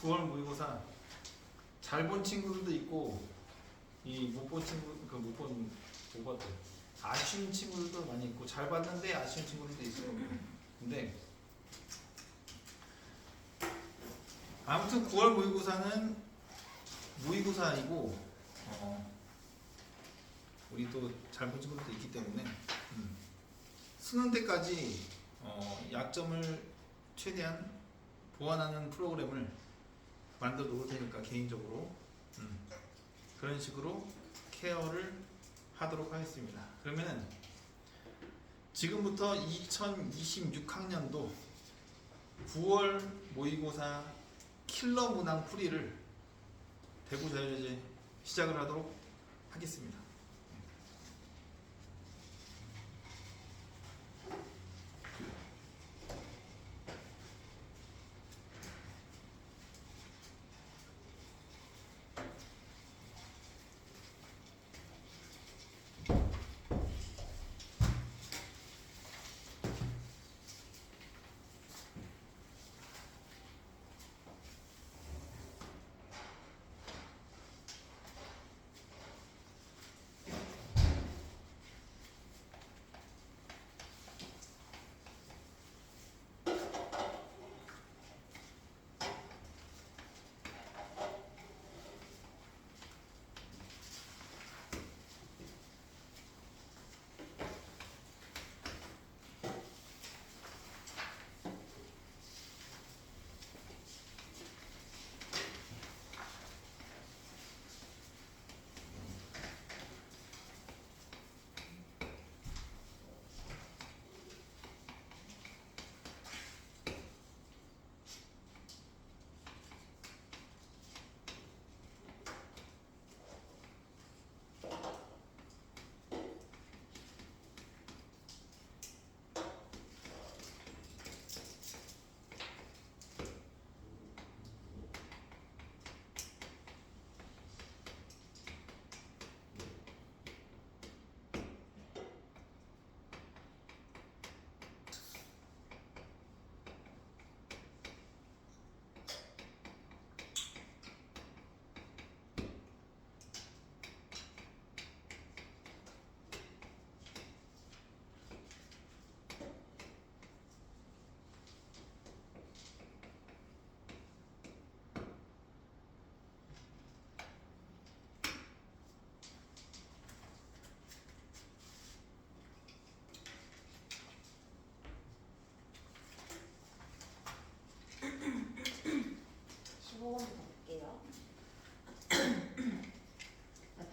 9월 모의고사 잘 본 친구들도 있고 이 못 본 친구 못 봤대 아쉬운 친구들도 많이 있고 잘 봤는데 아쉬운 친구들도 있어요. 근데 아무튼 9월 모의고사는 모의고사이고 우리 또 잘 본 친구들도 있기 때문에 수능 때까지 약점을 최대한 보완하는 프로그램을 만들어 놓을 테니까 개인적으로 그런 식으로 케어를 하도록 하겠습니다. 그러면은 지금부터 2026학년도 9월 모의고사 킬러 문항 풀이를 대구자유제제 시작을 하도록 하겠습니다.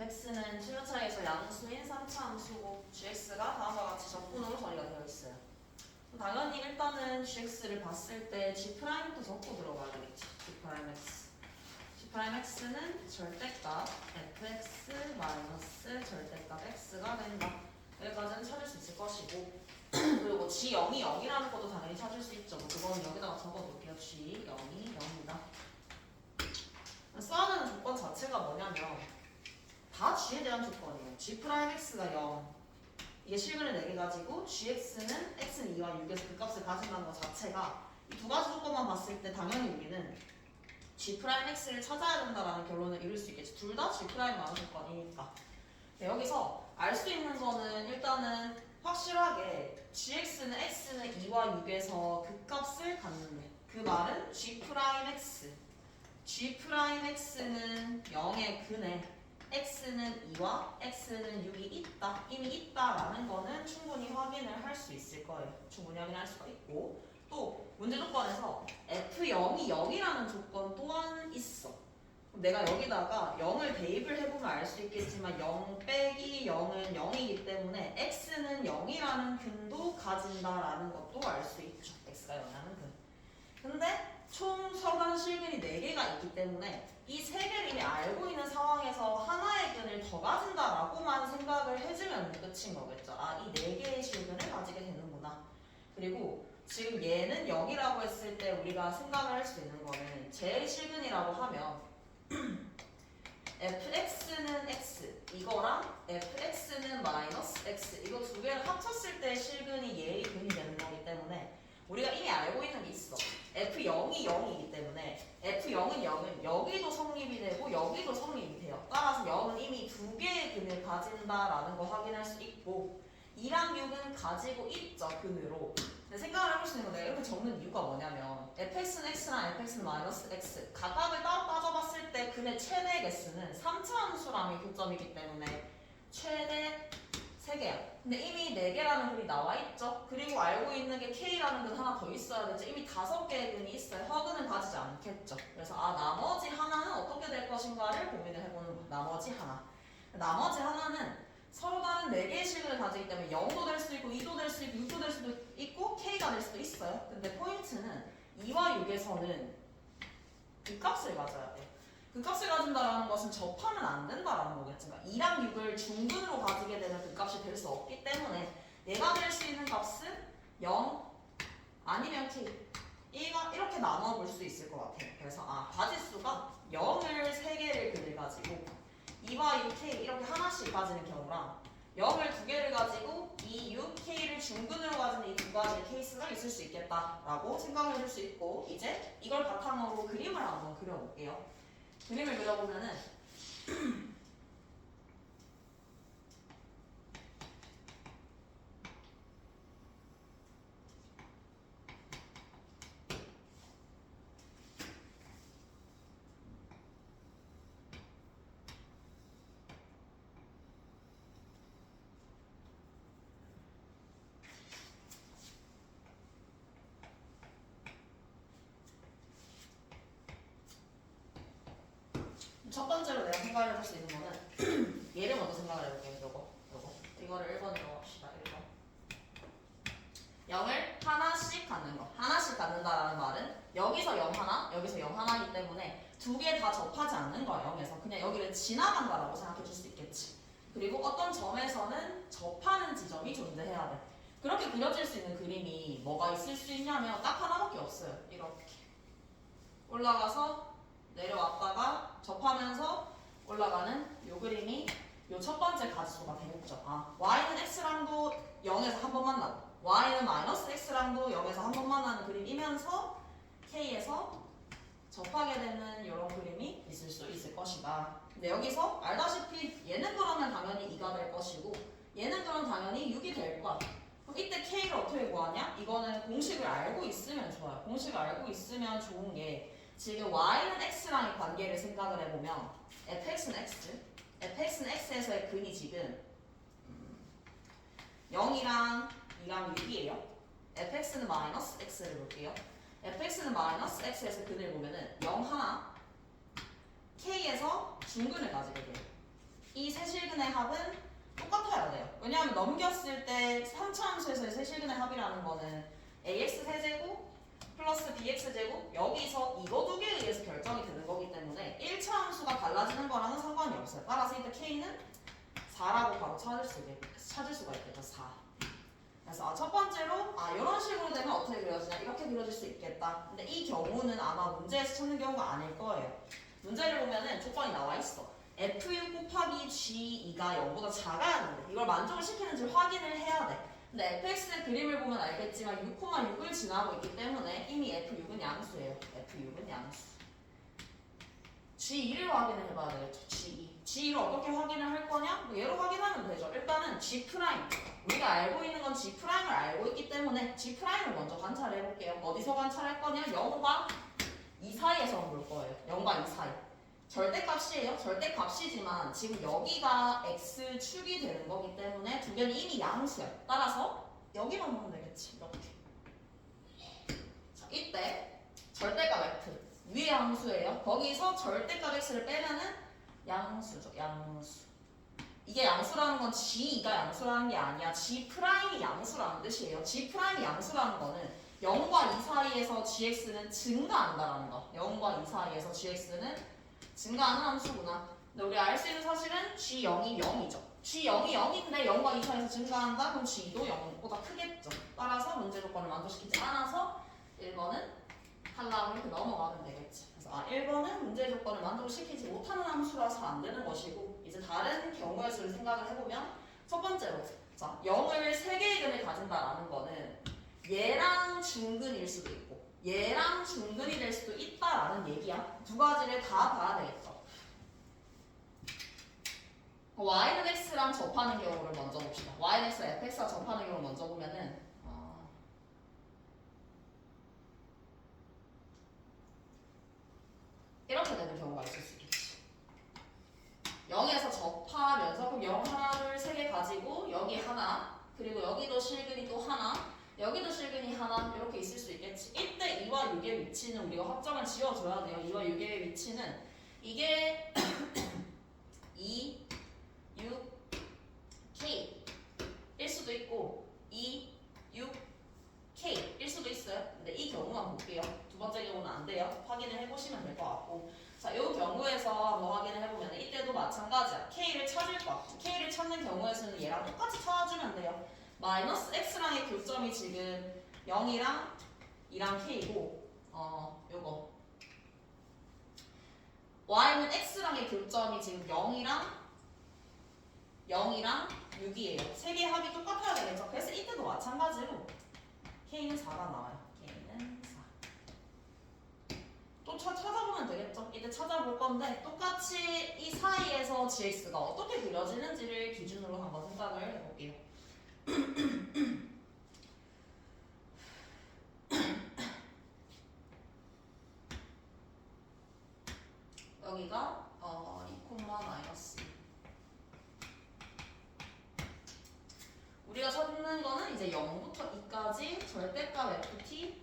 fx는 출처에서 양수인 3차 함수고 gx가 다음과 같이 적분으로 처리가 되어 있어요. 당연히 일단은 gx를 봤을 때 g'도 적고 들어가야 되겠지. g'x는 절대값 fx 마이너스 절대값 x가 된다. 여기까지는 찾을 수 있을 것이고 그리고 g0이 0이라는 것도 당연히 찾을 수 있죠. 그거는 여기다가 적어둘게요. g0이 0입니다. 써야 되는 조건 자체가 뭐냐면 다 g에 대한 조건이에요. g'x가 0 이게 실근을 4개 가지고 gx는 x는 2와 6에서 그 값을 가진다는 것 자체가 이 두 가지 조건만 봤을 때 당연히 우리는 g'x를 찾아야 된다라는 결론을 이룰 수 있겠지. 둘 다 g' 많은 조건이니까. 네, 여기서 알 수 있는 거는 일단은 확실하게 gx는 x는 2와 6에서 그 값을 갖는데 그 말은 g'x g'x는 0의 근에 x는 2와 x는 6이 있다, 이미 있다라는 거는 충분히 확인을 할 수 있을 거예요. 충분히 확인할 수가 있고 또 문제 조건에서 f0이 0이라는 조건 또한 있어. 그럼 내가 여기다가 0을 대입을 해보면 알 수 있겠지만 0 빼기 0은 0이기 때문에 x는 0이라는 근도 가진다라는 것도 알 수 있죠. x가 0이라는 근. 근데 총 서간 실근이 4개가 있기 때문에 이 3개를 이미 알고 있는 상황에서 하나의 근을 더 가진다라고만 생각을 해주면 끝인 거겠죠. 아, 이 4개의 실근을 가지게 되는구나. 그리고 지금 얘는 0이라고 했을 때 우리가 생각을 할 수 있는 거는 제 실근이라고 하면 fx는 x 이거랑 fx는 마이너스 x 이거 두 개를 합쳤을 때 실근이 얘의 근이 되는 거기 때문에 우리가 이미 알고 있는 게 있어. F0이 0이기 때문에 F0은 된다라는 거 확인할 수 있고 2랑 6은 가지고 있죠, 근으로. 근데 생각을 해볼 수 있는 건 내가 이렇게 적는 이유가 뭐냐면 fx는 x랑 fx는 마이너스 x 각각을 따로 따져봤을 때 근의 최대 개수는 3차 함수랑 교점이기 때문에 최대 3개야. 근데 이미 4개라는 글이 나와 있죠. 그리고 알고 있는 게 k라는 근 하나 더 있어야 되죠. 이미 5개의 근이 있어요. 허근은 가지지 않겠죠. 그래서 나머지 하나는 어떻게 될 것인가를 고민을 해보는 거야. 나머지 하나. 나머지 하나는 서로 다른 4개의 실근을 가지기 때문에 0도 될 수도 있고 2도 될 수도 있고 6도 될 수도 있고 k가 될 수도 있어요. 근데 포인트는 2와 6에서는 그 값을 가져야 돼. 그 값을 가진다라는 것은 접하면 안 된다라는 거겠지. 그러니까 2랑 6을 중근으로 가지게 되면 그 값이 될 수 없기 때문에 내가 될 수 있는 값은 0 아니면 k 1과 이렇게 나눠볼 수 있을 것 같아요. 그래서 가지수가 0을 3개를 근을 가지고 2와 6k 이렇게 하나씩 가지는 경우랑 0을 2개를 가지고 2, 6, k를 중근으로 가지는 이 두 가지의 케이스가 있을 수 있겠다라고 생각을 해줄 수 있고 이제 이걸 바탕으로 그림을 한번 그려볼게요. 그림을 그려보면은 첫 번째로 내가 생각을 해볼 수 있는 거는 얘를 먼저 생각을 해볼게요. 요거 이거를 1번으로 합시다. 1번 0을 하나씩 갖는 거. 하나씩 갖는다라는 말은 여기서 0 하나, 여기서 0 하나이기 때문에 두 개 다 접하지 않는 거야. 0에서 그냥 여기를 지나간다라고 생각해 줄 수 있겠지. 그리고 어떤 점에서는 접하는 지점이 존재해야 돼. 그렇게 그려질 수 있는 그림이 뭐가 있을 수 있냐면 딱 하나밖에 없어요. 이렇게 올라가서 내려왔다가 접하면서 올라가는 요 그림이 요 첫 번째 가지수가 되겠죠. y는 x랑도 0에서 한 번 만나고 y는 마이너스 x랑도 0에서 한 번 만나는 그림이면서 k에서 접하게 되는 이런 그림이 있을 수 있을 것이다. 근데 여기서 알다시피 얘는 그러면 당연히 2가 될 것이고 얘는 그럼 당연히 6이 될 거야. 그럼 이때 k를 어떻게 구하냐? 이거는 공식을 알고 있으면 좋아요. 공식을 알고 있으면 좋은 게 지금 y는 x랑의 관계를 생각을 해보면 fx는 x에서의 근이 지금 0이랑 2랑 6이에요. fx는 마이너스 x를 볼게요. fx는 마이너스 x에서 근을 보면은 0 하나 k에서 중근을 가지게 돼요. 이 세실근의 합은 똑같아야 돼요. 왜냐하면 넘겼을 때 3차 함수에서의 세실근의 합이라는 거는 ax 세제곱 플러스 bx제곱 여기서 이거 두 개에 의해서 결정이 되는 거기 때문에 1차 함수가 달라지는 거랑은 상관이 없어요. 따라서 이때 k는 4라고 바로 찾을 수가 있겠죠. 4. 그래서 첫 번째로 이런 식으로 되면 어떻게 그려지냐 이렇게 그려질 수 있겠다. 근데 이 경우는 아마 문제에서 찾는 경우가 아닐 거예요. 문제를 보면은 조건이 나와 있어. F6 곱하기 G2가 0보다 작아야 되는데 이걸 만족을 시키는지 확인을 해야 돼. 근데 fx의 그림을 보면 알겠지만 6,6을 지나고 있기 때문에 이미 F6은 양수예요. F6은 양수. G2를 확인을 해봐야 되겠죠. G2를 어떻게 확인을 할 거냐? 얘로 확인하면 되죠. 일단은 G'. 우리가 알고 있는 건 G'을 알고 있기 때문에 G'을 먼저 관찰을 해볼게요. 어디서 관찰할 거냐? 0과 2 사이에서 볼 거예요. 0과 2 사이. 절대값이에요. 절대값이지만 지금 여기가 x축이 되는 거기 때문에 두 개는 이미 양수야. 따라서 여기만 보면 되겠지. 이렇게. 자, 이때 절대값 f 위에 함수예요. 거기서 절대값 x를 빼면은 양수죠. 양수. 이게 양수라는 건 G2가 양수라는 게 아니야. G'이 양수라는 뜻이에요. G'이 양수라는 거는 0과 2 사이에서 gx는 증가한다라는 거. 0과 2 사이에서 gx는 증가하는 함수구나. 근데 우리 알 수 있는 사실은 G0이 0이죠. G0이 0인데 0과 2 사이에서 증가한다? 그럼 G도 0보다 크겠죠. 따라서 문제 조건을 만족시키지 않아서 1번은 탈락으로 이렇게 넘어가면 되겠지. 그래서 1번은 문제 조건을 만족시키지 못하는 함수라서 안 되는 것이고 이제 다른 경우의 수를 생각을 해보면 첫 번째로 자 0을 3개의 근을 가진다라는 거는 얘랑 중근일 수도 있고 얘랑 중근이 될 수도 있다라는 얘기야. 두 가지를 다 봐야 되겠죠. y는 x랑 접하는 경우를 먼저 봅시다. y는 x랑 fx랑 접하는 경우를 먼저 보면은 이렇게 되는 경우가 있을 수 있겠지. 0에서 접하면서 그럼 0 하나 둘 세 개 가지고 여기 하나 그리고 여기도 실근이 또 하나 여기도 실근이 하나 이렇게 있을 수 있겠지. 이때 2와 6의 위치는 우리가 확정을 지어줘야 돼요. 2와 6의 위치는 이게 2, 6, K 일 수도 있고 2, 6, K 일 수도 있어요. 근데 이 경우만 볼게요. 두 번째 경우는 안 돼요. 확인을 해보시면 될 것 같고 자, 이 경우에서 한번 확인을 해보면 이때도 마찬가지야. K를 찾을 것 같고 K를 찾는 경우에서는 얘랑 똑같이 찾아주면 돼요. 마이너스 X랑의 교점이 지금 0이랑 2랑 K고 요거 Y는 X랑의 교점이 지금 0이랑 6이에요. 세 개의 합이 똑같아야 되겠죠. 그래서 이때도 마찬가지로 K는 4가 나와요. K는 4. 또 찾아보면 되겠죠. 이때 찾아볼 건데 똑같이 이 사이에서 GX가 어떻게 그려지는지를 기준으로 한번 생각을 해볼게요. 여기가 2, 마이너스 우리가 찾는 거는 이제 0부터 2까지 절대값 ft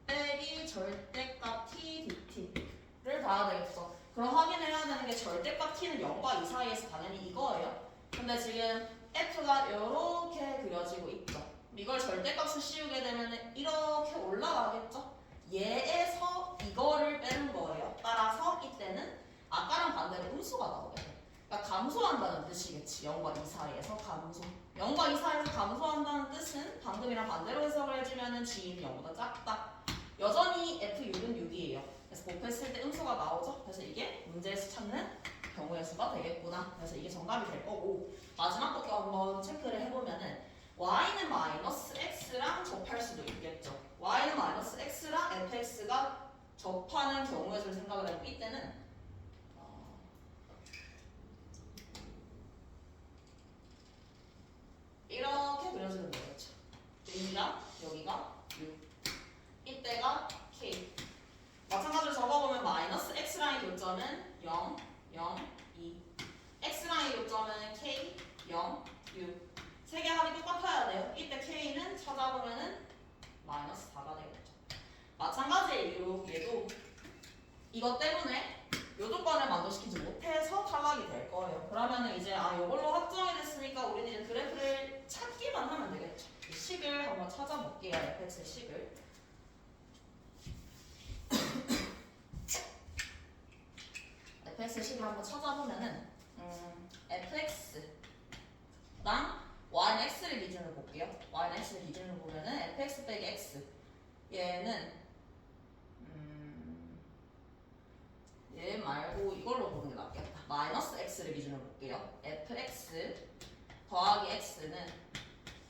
빼기 절대값 t dt를 봐야 되겠어. 그럼 확인해야 되는 게 절대값 t는 0과 2 사이에서 당연히 이거예요. 근데 지금 f가 이렇게 그려지고 있죠. 이걸 절대값을 씌우게 되면 이렇게 올라가겠죠. 얘에서 이거를 빼는 거예요. 따라서 이때는 아까랑 반대로 음수가 나오게 돼. 그러니까 감소한다는 뜻이겠지. 0과 2 사이에서 감소. 0과 2 사이에서 감소한다는 뜻은 방금이랑 반대로 해석을 해주면 G는 0보다 작다. 여전히 F6은 6이에요. 그래서 곱했을 때 음수가 나오죠. 그래서 이게 문제에서 찾는 경우의 수가 되겠구나. 그래서 이게 정답이 될 거고 마지막 것도 한번 체크를 해보면은 y는 마이너스 x랑 접할 수도 있겠죠. y는 마이너스 x랑 fx가 접하는 경우의 수를 생각을 해보고 이때는 이렇게 그려주면 되겠죠. 여기가 6 이때가 k 마찬가지로 적어보면 마이너스 x랑의 교점은 0, 0, 2 x랑의 교점은 k, 0, 6 세 개 합이 똑같아야 돼요. 이때 k는 찾아보면은 마이너스 4가 되겠죠. 마찬가지의 이유로 얘도 이것 때문에 요 조건을 만족시키지 못해서 탈락이 될 거예요. 그러면은 이제 요걸로 확정이 됐으니까 우리는 이제 그래프를 찾기만 하면 되겠죠. 식을 한번 찾아볼게요. fx의 식을. fx의 식을 한번 찾아보면은 fx랑 y는 x를 기준으로 볼게요. y는 x를 기준으로 보면은 fx 빼기 x 얘는 얘 말고 이걸로 보는 게 낫겠다. 마이너스 x를 기준으로 볼게요. fx 더하기 x는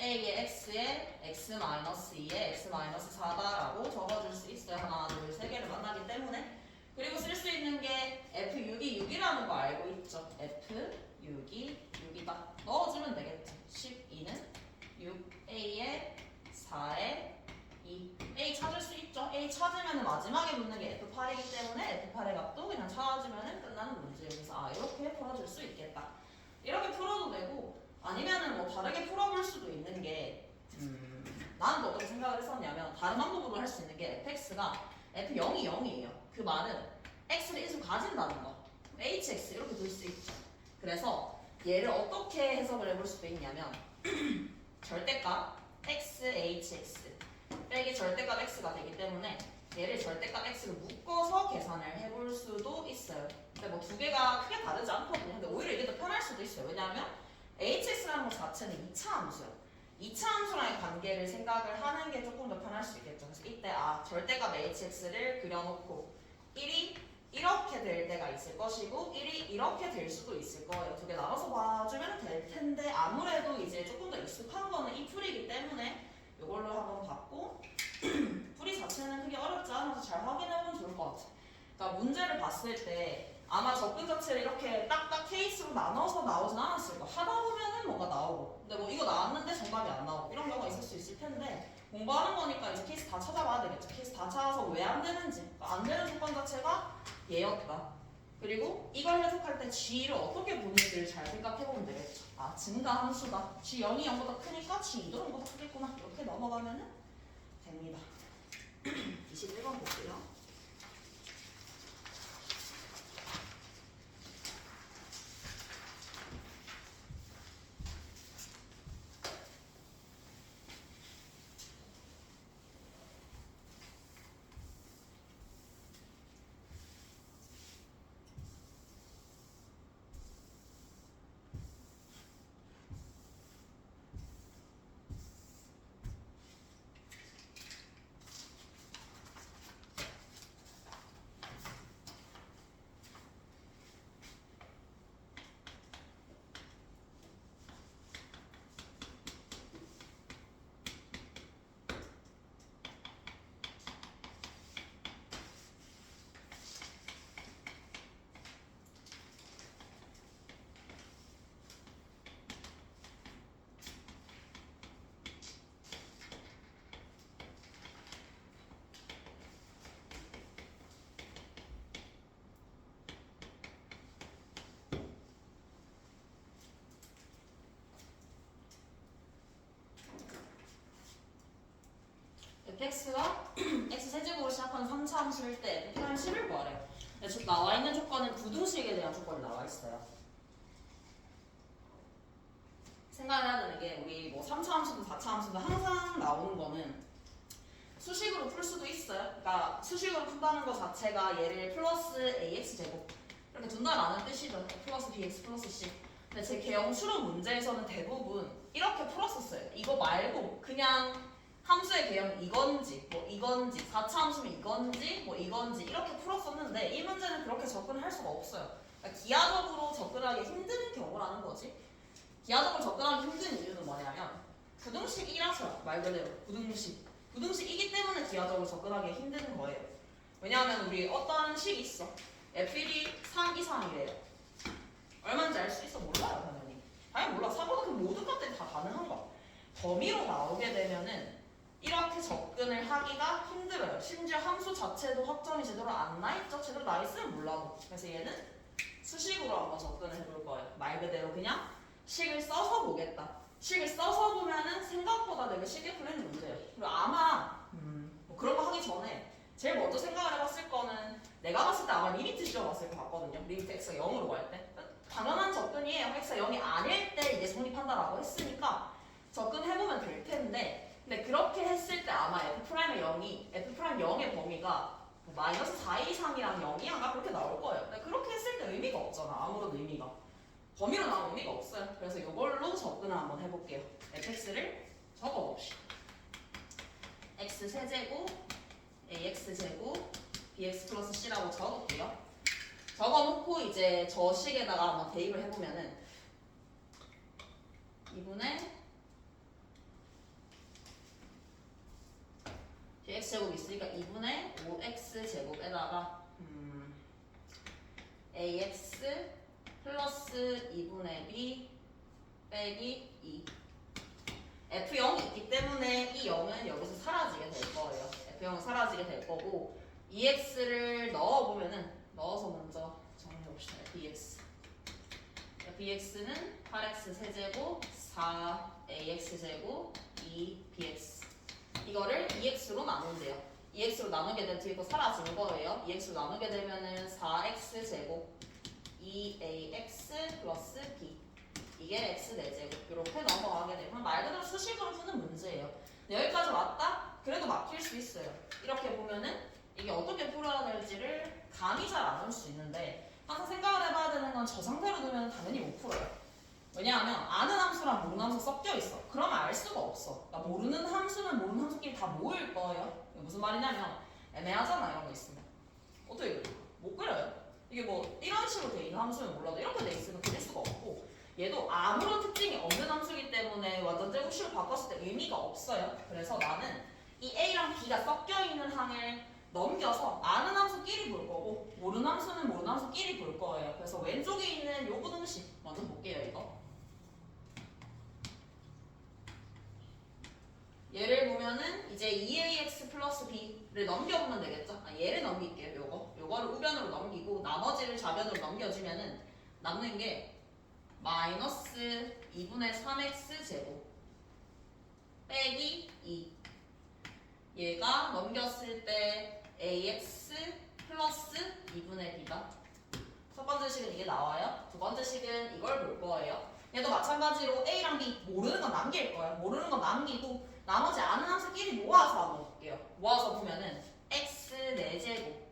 a의 x에 x 마이너스 2에 x 마이너스 4다라고 적어줄 수 있어요. 하나, 둘, 세 개를 만나기 때문에. 그리고 쓸 수 있는 게 f6이 6이라는 거 알고 있죠. f6이 6이다. 넣어주면 되겠지. 12는 6a에 4에 2. A 찾을 수 있죠. A 찾으면 마지막에 묻는 게 F8이기 때문에 F8의 값도 그냥 찾아주면 끝나는 문제예요. 그래서 이렇게 풀어줄 수 있겠다. 이렇게 풀어도 되고 아니면은 뭐 다르게 풀어볼 수도 있는 게 나는 또 어떻게 생각을 했었냐면 다른 방법으로 할 수 있는 게 fx가 f0이 0이에요. 그 말은 x를 인수 가진다는 거. hx 이렇게 둘 수 있죠. 그래서 얘를 어떻게 해석을 해볼 수도 있냐면 절대값 x, hx 빼기 절대값 x가 되기 때문에 얘를 절대값 x를 묶어서 계산을 해볼 수도 있어요. 근데 뭐 두 개가 크게 다르지 않거든요. 근데 오히려 이게 더 편할 수도 있어요. 왜냐하면 hx라는 것 자체는 2차 함수예요. 2차 함수랑의 관계를 생각을 하는 게 조금 더 편할 수 있겠죠. 그래서 이때 절대값 hx를 그려놓고 1이 이렇게 될 때가 있을 것이고 1이 이렇게 될 수도 있을 거예요. 두 개 나눠서 봐주면 될 텐데 아무래도 이제 조금 더 익숙한 거는 이 풀이기 때문에 이걸로 한번 봤고 풀이 자체는 크게 어렵지 않아서 잘 확인해보면 좋을 것 같아요. 그러니까 문제를 봤을 때 아마 접근 자체를 이렇게 딱딱 케이스로 나눠서 나오진 않았을 거야. 하다 보면은 뭐가 나오고. 근데 뭐 이거 나왔는데 정답이 안 나오고 이런 경우가 있을 수 있을 텐데 공부하는 거니까 이제 케이스 다 찾아봐야 되겠죠. 케이스 다 찾아서 왜 안 되는지. 그러니까 안 되는 조건 자체가 얘였다. 그리고 이걸 해석할 때 G를 어떻게 보는지를 잘 생각해보면 되겠죠. 아, 증가 함수다. G 0이 0보다 크니까 G 2도 0보다 크겠구나. 이렇게 넘어가면은 됩니다. 21번 볼게요. fx가 x 세제곱으로 시작하는 3차 함수일 때 f'는 10을 구하래요. 근데 나와 있는 조건은 부등식에 대한 조건이 나와 있어요. 생각을 해야 되는 게 우리 뭐 3차 함수든 4차 함수든 항상 나오는 거는 수식으로 풀 수도 있어요. 그러니까 수식으로 푼다는 것 자체가 얘를 플러스 ax 제곱 이렇게 둔다라는 뜻이죠. 플러스 bx 플러스 c. 근데 제 개형 추론 문제에서는 대부분 이렇게 풀었었어요. 이거 말고 그냥 함수의 개형 이건지 뭐 이건지 4차 함수면 이건지 뭐 이건지 이렇게 풀었었는데 이 문제는 그렇게 접근할 수가 없어요. 그러니까 기하적으로 접근하기 힘든 경우라는 거지. 기하적으로 접근하기 힘든 이유는 뭐냐면 부등식이라서 말 그대로 부등식이기 때문에 기하적으로 접근하기 힘든 거예요. 왜냐하면 우리 어떤 식이 있어. f1이 3 이상이래요. 얼마인지 알 수 있어? 몰라요 당연히. 당연히 몰라. 3보다 그 모든 것들이 다 가능한 거야. 범위로 나오게 되면은 이렇게 접근을 하기가 힘들어요. 심지어 함수 자체도 확정이 제대로 안 나있죠. 제대로 나있으면 몰라도. 그래서 얘는 수식으로 한번 접근을 해볼 거예요. 말 그대로 그냥 식을 써서 보겠다. 식을 써서 보면은 생각보다 되게 쉽게 풀리는 문제예요. 그리고 아마 뭐 그런 거 하기 전에 제일 먼저 생각을 해봤을 거는 내가 봤을 때 아마 리미트 지어봤을 것 같거든요. 리미트 x가 0으로 갈 때. 당연한 접근이에요. x가 0이 아닐 때 이게 성립한다라고 했으니까 접근해보면 될 텐데 근데 그렇게 했을 때 아마 f'의 0이 f'0의 범위가 마이너스 4 이상이랑 0이란가 그렇게 나올 거예요. 근데 그렇게 했을 때 의미가 없잖아. 아무런 의미가. 범위로 나온 의미가 없어요. 그래서 이걸로 접근을 한번 해볼게요. fx를 적어봅시다. x 세제곱 ax 제곱 bx 플러스 c라고 적을게요. 적어놓고 이제 저 식에다가 한번 대입을 해보면은 2분의 x제곱 있으니까 2분의 5x 제곱에다가 ax 플러스 2분의 b 빼기 2 f0이 있기 때문에 이 0은 여기서 사라지게 될 거예요. f0은 사라지게 될 거고 2x를 넣어서 먼저 정리해봅시다. fx는 8x 세제곱 4ax 제곱 2bx 이거를 2x로 나눈대요. 2x로 나누게 되면 뒤에 거 사라진 거예요. 2x로 나누게 되면은 4x 제곱 2ax 플러스 b 이게 x 4제곱 이렇게 넘어가게 되면 말 그대로 수식으로 푸는 문제예요. 여기까지 왔다? 그래도 막힐 수 있어요. 이렇게 보면은 이게 어떻게 풀어야 될지를 감이 잘 안 올 수 있는데 항상 생각을 해봐야 되는 건 저 상태로 두면 당연히 못 풀어요. 왜냐하면 아는 함수랑 모르는 함수 섞여 있어. 그러면 알 수가 없어. 그러니까 모르는 함수는 모르는 함수끼리 다 모일 거예요. 무슨 말이냐면 애매하잖아 이런 거 있으면. 어떻게 그려? 못 그려요. 이게 뭐 이런 식으로 돼 있는 함수는 몰라도 이렇게 돼 있으면 그릴 수가 없고 얘도 아무런 특징이 없는 함수이기 때문에 완전 제곱식으로 바꿨을 때 의미가 없어요. 그래서 나는 이 A랑 B가 섞여 있는 항을 넘겨서 아는 함수끼리 볼 거고 모르는 함수는 모르는 함수끼리 볼 거예요. 그래서 왼쪽에 있는 요 부등식 먼저 볼게요. 이거 얘를 보면은 이제 2ax 플러스 b를 넘겨보면 되겠죠? 얘를 넘길게요. 요거를 우변으로 넘기고 나머지를 좌변으로 넘겨주면은 남는 게 마이너스 2분의 3x 제곱 빼기 2. 얘가 넘겼을 때 ax 플러스 2분의 b다. 첫 번째 식은 이게 나와요. 두 번째 식은 이걸 볼 거예요. 얘도 마찬가지로 a랑 b 모르는 건 남길 거예요. 모르는 건 남기고 나머지 아는 함수끼리 모아서 한번 볼게요. 모아서 보면은 x 4제곱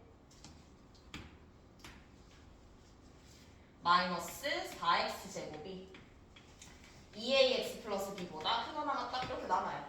마이너스 4x 제곱이 2ax 플러스 b보다 크거나가 딱 이렇게 남아요.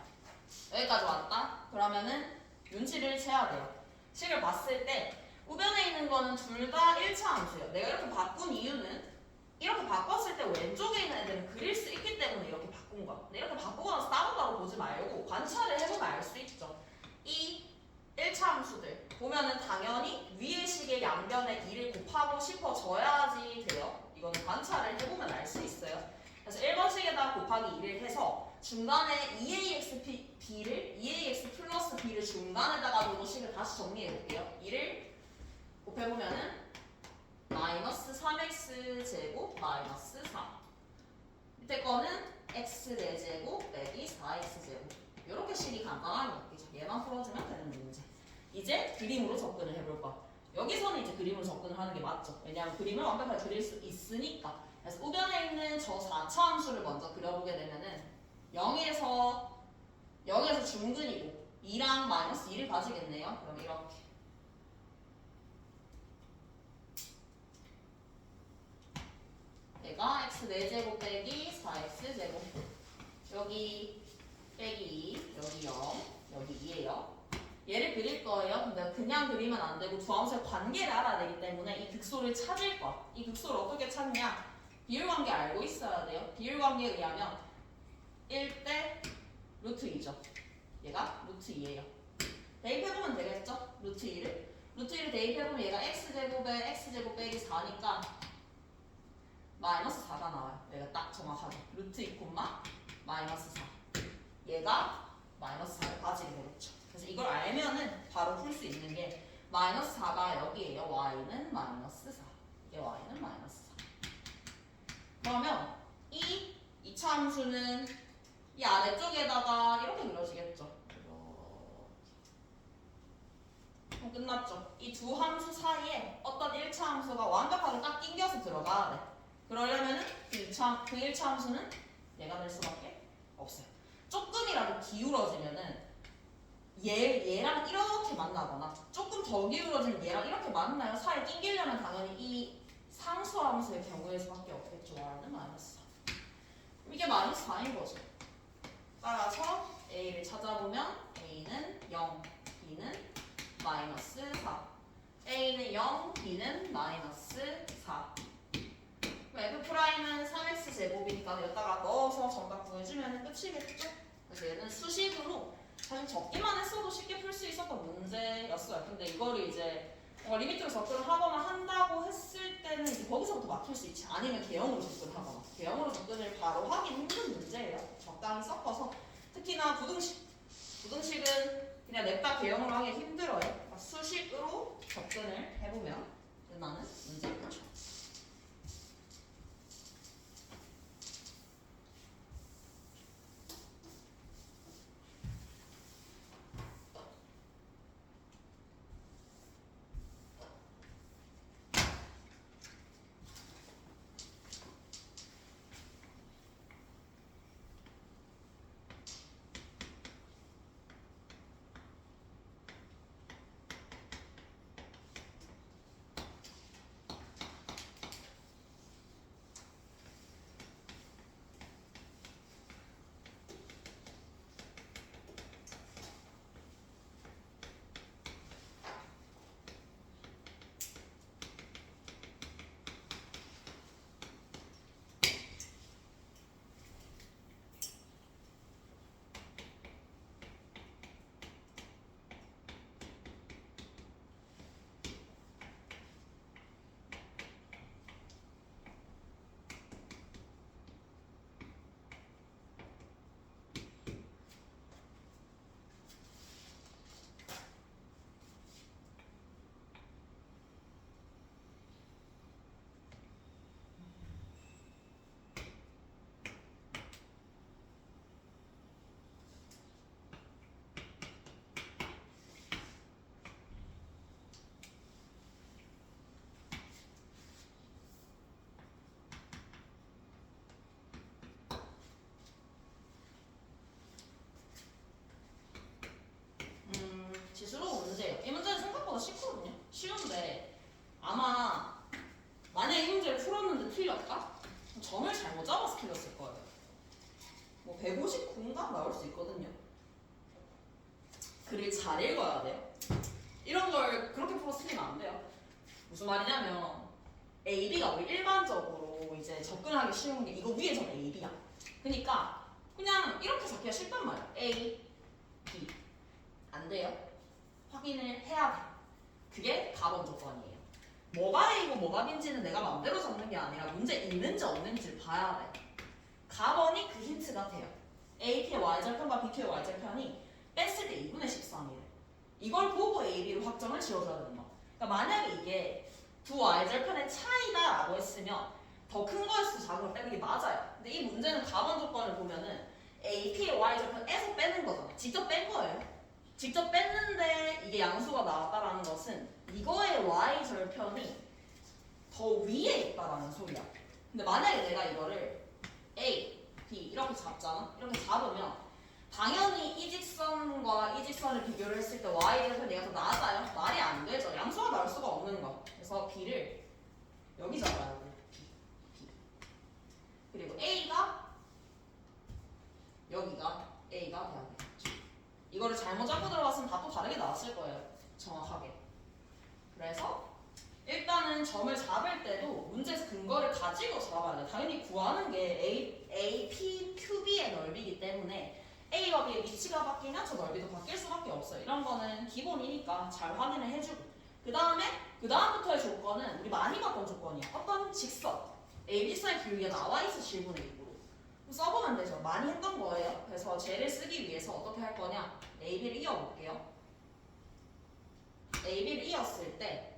여기까지 왔다? 그러면은 윤치를 채야 돼요. 식을 봤을 때 우변에 있는 거는 둘 다 1차 함수예요. 내가 이렇게 바꾼 이유는 이렇게 바꿨을 때 왼쪽에 있는 애들은 그릴 수 있기 때문에 이렇게 바꾼 거야. 근데 이렇게 바꾸고 나서 따로따로 보지 말고 관찰을 해보면 알 수 있죠. 이 1차 함수들 보면은 당연히 위의 식의 양변에 2를 곱하고 싶어져야지 돼요. 이거는 관찰을 해보면 알 수 있어요. 그래서 1번식에다 곱하기 2를 해서 중간에 2ax 플러스 b를 중간에다가 두고 식을 다시 정리해 볼게요. 2를 곱해보면은 마이너스 3x 제곱 마이너스 4. 밑에 거는 x 4제곱 빼기 4x 제곱. 이렇게 식이 간단하게 바뀌죠. 얘만 풀어주면 되는 문제. 이제 그림으로 접근을 해볼 거야. 여기서는 이제 그림으로 접근을 하는 게 맞죠. 왜냐하면 그림을 완벽하게 그릴 수 있으니까. 그래서 우변에 있는 저 4차 함수를 먼저 그려보게 되면은 0에서 중근이고 2랑 마이너스 2를 가지겠네요. 그럼 이렇게 얘가 x 4제곱 빼기 4x 제곱 여기 빼기 2 여기 0 여기 2예요. 얘를 그릴 거예요. 근데 그냥 그리면 안 되고 두 함수의 관계를 알아야 되기 때문에 이 극소를 찾을 거야. 이 극소를 어떻게 찾냐? 비율관계 알고 있어야 돼요. 비율관계에 의하면 1대 루트 2죠. 얘가 루트 2예요. 대입해보면 되겠죠? 루트 2를. 루트 2를 대입해보면 얘가 x제곱에 x제곱 빼기 4니까 마이너스 4가 나와요. 얘가 딱 정확하게. 루트 2, 마이너스 4. 얘가 마이너스 4를 가지게 되겠죠. 그래서 이걸 알면은 바로 풀 수 있는 게 마이너스 4가 여기에요. y는 마이너스 4. 이게 y는 마이너스 4. 그러면 이 2차 함수는 이 아래쪽에다가 이렇게 그려지겠죠. 그럼 끝났죠. 이 두 함수 사이에 어떤 1차 함수가 완벽하게 딱 낑겨서 들어가야 돼. 그러려면은 그 1차 함수는 얘가 될 수밖에 없어요. 조금이라도 기울어지면은 얘랑 이렇게 만나거나 조금 더 기울어지면 얘랑 이렇게 만나요. 사이에 낑기려면 당연히 이 상수 함수의 경우일 수밖에 없겠죠. y는 마이너스 4. 이게 마이너스 4인 거죠. 따라서 a를 찾아보면 a는 0, b는 마이너스 4. a는 0, b는 마이너스 4. f'은 3x 제곱이니까 여기다가 넣어서 정답 구해주면 끝이겠죠? 그래서 얘는 수식으로 사실 적기만 했어도 쉽게 풀 수 있었던 문제였어요. 근데 이거를 이제 리미트로 접근을 하거나 한다고 했을 때는 이제 거기서부터 막힐 수 있지. 아니면 개형으로 접근을 하거나. 개형으로 접근을 바로 하기 힘든 문제예요. 적당히 섞어서. 특히나 부등식은 그냥 냅다 개형으로 하기 힘들어요. 그러니까 수식으로 접근을 해보면 끝나는 문제겠죠. 생각보다 쉽거든요. 쉬운데 아마 만약에 이 문제를 풀었는데 틀렸다? 점을 잘못 잡아서 틀렸을 거예요. 뭐 159인가 나올 수 있거든요. 글을 잘 읽어야 돼요. 이런 걸 그렇게 풀어서 틀리면 안 돼요. 무슨 말이냐면 A, B가 우리 일반적으로 이제 접근하기 쉬운 게 이거 위에 점 A, B야. 그러니까 그냥 이렇게 잡기가 쉽단 말이야. A, B. 안 돼요. 확인을 해야 돼. 그게 가번 조건이에요. 뭐가 A고 뭐가 B인지는 내가 마음대로 잡는 게 아니라 문제 있는지 없는지를 봐야 돼. 가번이 그 힌트가 돼요. AP의 Y절편과 BQ의 Y절편이 뺐을 때 2분의 13이래. 이걸 보고 A, B로 확정을 지어줘야 되는 거야. 그러니까 만약에 이게 두 Y절편의 차이다라고 했으면 더 큰 거였어도 작은 걸 빼는 게 맞아요. 근데 이 문제는 가번 조건을 보면은 AP의 Y절편에서 빼는 거잖아. 직접 뺀 거예요. 직접 뺐는데 이게 양수가 나왔다라는 것은 이거의 Y절편이 더 위에 있다라는 소리야. 근데 만약에 내가 이거를 A, B 이렇게 잡잖아? 이렇게 잡으면 당연히 이 직선과 이 직선을 비교를 했을 때 Y절편 얘가 더 낮아요? 말이 안 되죠. 양수가 나올 수가 없는 거. 그래서 B를 여기 잡아야 돼. B. 그리고 A가 여기가 A가 돼야 돼. 이거를 잘못 잡고 들어갔으면 답도 다르게 나왔을 거예요. 정확하게. 그래서 일단은 점을 잡을 때도 문제에서 근거를 가지고 잡아야 돼. 당연히 구하는 게 A, P, QB의 넓이기 때문에 A와 B의 위치가 바뀌면 저 넓이도 바뀔 수밖에 없어요. 이런 거는 기본이니까 잘 확인을 해주고 그 다음부터의 조건은 우리 많이 봤던 조건이야. 어떤 직선 A, B선의 기울기가 나와 있어 실분의 입으로 써보면 되죠. 많이 했던 거예요. 그래서 쟤를 쓰기 위해서 어떻게 할 거냐 A, B를 이어볼게요. A, B를 이었을 때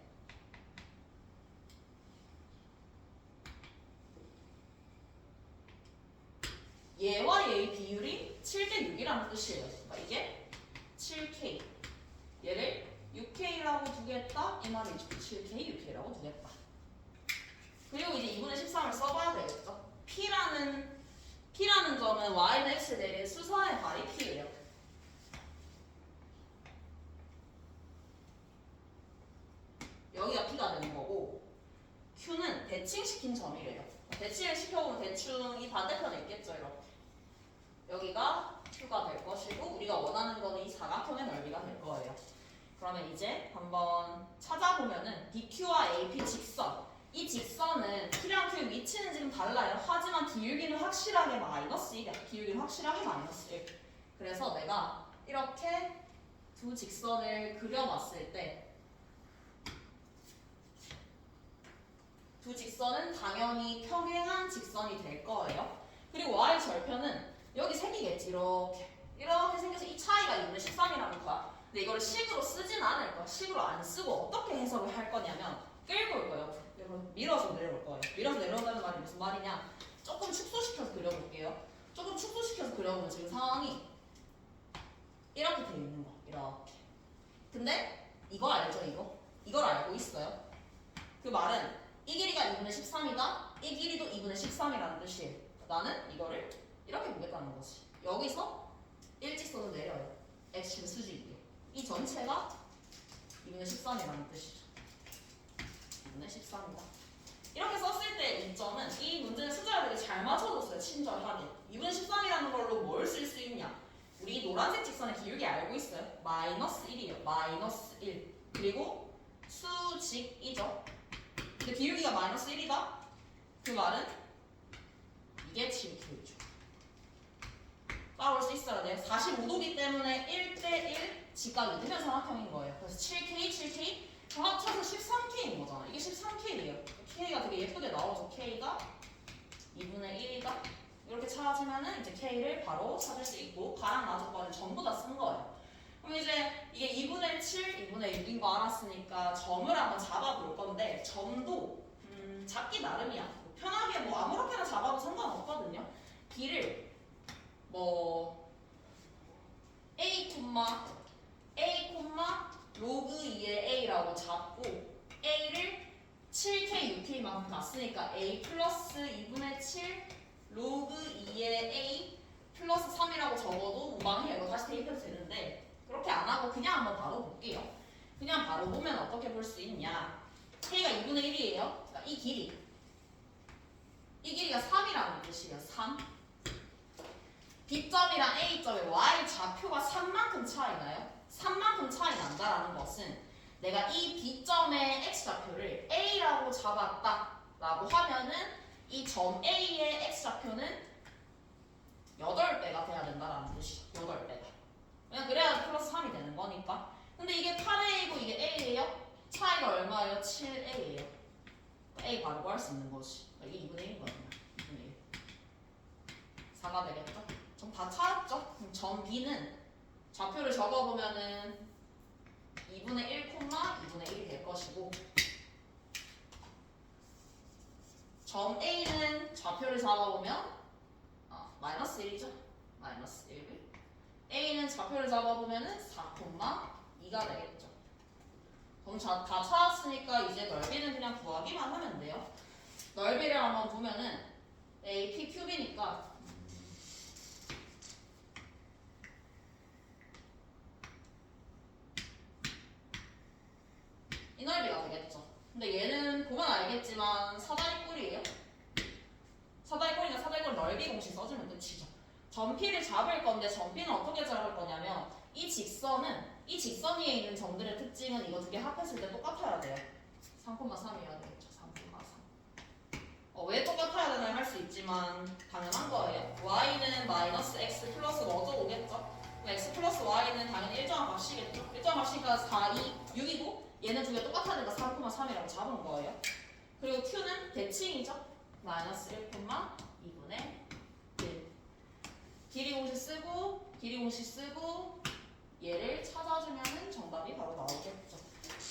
얘와 얘의 비율이 7대 6이라는 뜻이에요. 그러니까 이게 7K. 얘를 6K라고 두겠다. 이 말이죠. 7K, 6K라고 두겠다. 그리고 이제 2분의 13을 써봐야 되겠죠. P라는 점은 Y는 X에 내린 수선의 발이 P예요. 여기가 P가 되는 거고 Q는 대칭시킨 점이래요. 대칭을 시켜보면 대충 이 반대편에 있겠죠. 이렇게. 여기가 Q가 될 것이고 우리가 원하는 거는 이 사각형의 넓이가 될 거예요. 그러면 이제 한번 찾아보면은 BQ와 AP 직선 이 직선은 P랑 Q의 위치는 지금 달라요. 하지만 기울기는 확실하게 마이너스 1이야. 기울기는 확실하게 마이너스 1. 그래서 내가 이렇게 두 직선을 그려봤을 때 두 직선은 당연히 평행한 직선이 될 거예요. 그리고 Y절편은 여기 생기겠지. 이렇게 생겨서 이 차이가 2분의 13이라는 거야. 근데 이거를 식으로 쓰진 않을 거야. 식으로 안 쓰고 어떻게 해석을 할 거냐면 끌고 올 거예요. 여러분 밀어서 내려올 거예요. 밀어서 내려온다는 말이 무슨 말이냐? 조금 축소시켜서 그려볼게요. 조금 축소시켜서 그려보면 지금 상황이 이렇게 돼 있는 거. 이렇게. 근데 이거 알죠? 이걸 알고 있어요. 그 말은 이 길이가 2분의 13이다. 이 길이도 2분의 13이라는 뜻이에요. 나는 이거를 이렇게 보겠다는 거지. 여기서 일직선을 내려요. X축의 수직이에요. 이 전체가 2분의 13이라는 뜻이죠. 2분의 13이다. 이렇게 썼을 때 이점은 이 문제는 숫자를 되게 잘 맞춰줬어요. 친절하게. 2분의 13이라는 걸로 뭘 쓸 수 있냐? 우리 노란색 직선의 기울기 알고 있어요. 마이너스 1이에요. 마이너스 1. 그리고 수직이죠. 근데 기울기가 마이너스 1이다? 그 말은 이게 7K죠. 따라올 수 있어야 돼요. 45도기 때문에 1대1 직각이 되면 삼각형인 거예요. 그래서 7K 합쳐서 13K인 거잖아. 이게 13K예요. K가 되게 예쁘게 나오죠. K가 2분의 1이다. 이렇게 찾으면은 이제 K를 바로 찾을 수 있고 가랑 나조건을 전부 다 쓴 거예요. 그럼 이제 이게 2분의 7, 2분의 6인 거 알았으니까 점을 한번 잡아볼 건데 점도 잡기 나름이야. 편하게 뭐 아무렇게나 잡아도 상관없거든요. B를 뭐 A, 로그 2의 A라고 잡고 A를 7K, 6K만큼 갔으니까 A 플러스 2분의 7 로그 2의 A 플러스 3이라고 적어도 무방해요. 이거 다시 대입해도 되는데 그렇게 안 하고 그냥 한번 바로 볼게요. 그냥 바로 보면 어떻게 볼 수 있냐. k가 2분의 1이에요. 그러니까 이 길이가 3이라는 뜻이에요. 3. B점이랑 A점의 Y 좌표가 3만큼 차이 나요. 3만큼 차이 난다라는 것은 내가 이 B점의 X좌표를 A라고 잡았다 라고 하면은 이 점 A의 X좌표는 8배가 돼야 된다라는 뜻이죠. 8배가. 그냥 그래야 플러스 3이 되는 거니까. 근데 이게 8A고 이게 A예요? 차이가 얼마예요? 7A예요. A 바로 구할 수 있는 거지. 이게 2분의 1이거든요. 2분의 1. 4가 되겠죠? 좀 다 찾았죠? 그럼 점 B는 좌표를 적어보면은 2분의 1, 2분의 1이 될 것이고 점 A는 좌표를 잡아보면 마이너스 1이죠? 마이너스 1. A는 좌표를 잡아보면은 4,2가 되겠죠. 그럼 다 찾았으니까 이제 넓이는 그냥 구하기만 하면 돼요. 넓이를 한번 보면은 AP 큐브니까 이 넓이가 되겠죠. 근데 얘는 보면 알겠지만 사다리꼴이에요. 사다리꼴이니까 사다리꼴 넓이 공식 써주면 끝이죠. 점피를 잡을 건데 점피는 어떻게 잡을 거냐면 이 직선 위에 있는 점들의 특징은 이거 두 개 합했을 때 똑같아야 돼요. 3,3이어야 되겠죠. 3,3. 왜 똑같아야 되나 할 수 있지만 당연한 거예요. y는 마이너스 x 플러스 뭐죠? 오겠죠? x 플러스 y는 당연히 일정한 값이겠죠. 일정한 값이니까 4, 2, 6이고 얘는 두 개 똑같아야 되니까 4,3이라고 잡은 거예요. 그리고 q는 대칭이죠. 마이너스 1,2분의 1. 길이 공식 쓰고 얘를 찾아주면은 정답이 바로 나오겠죠.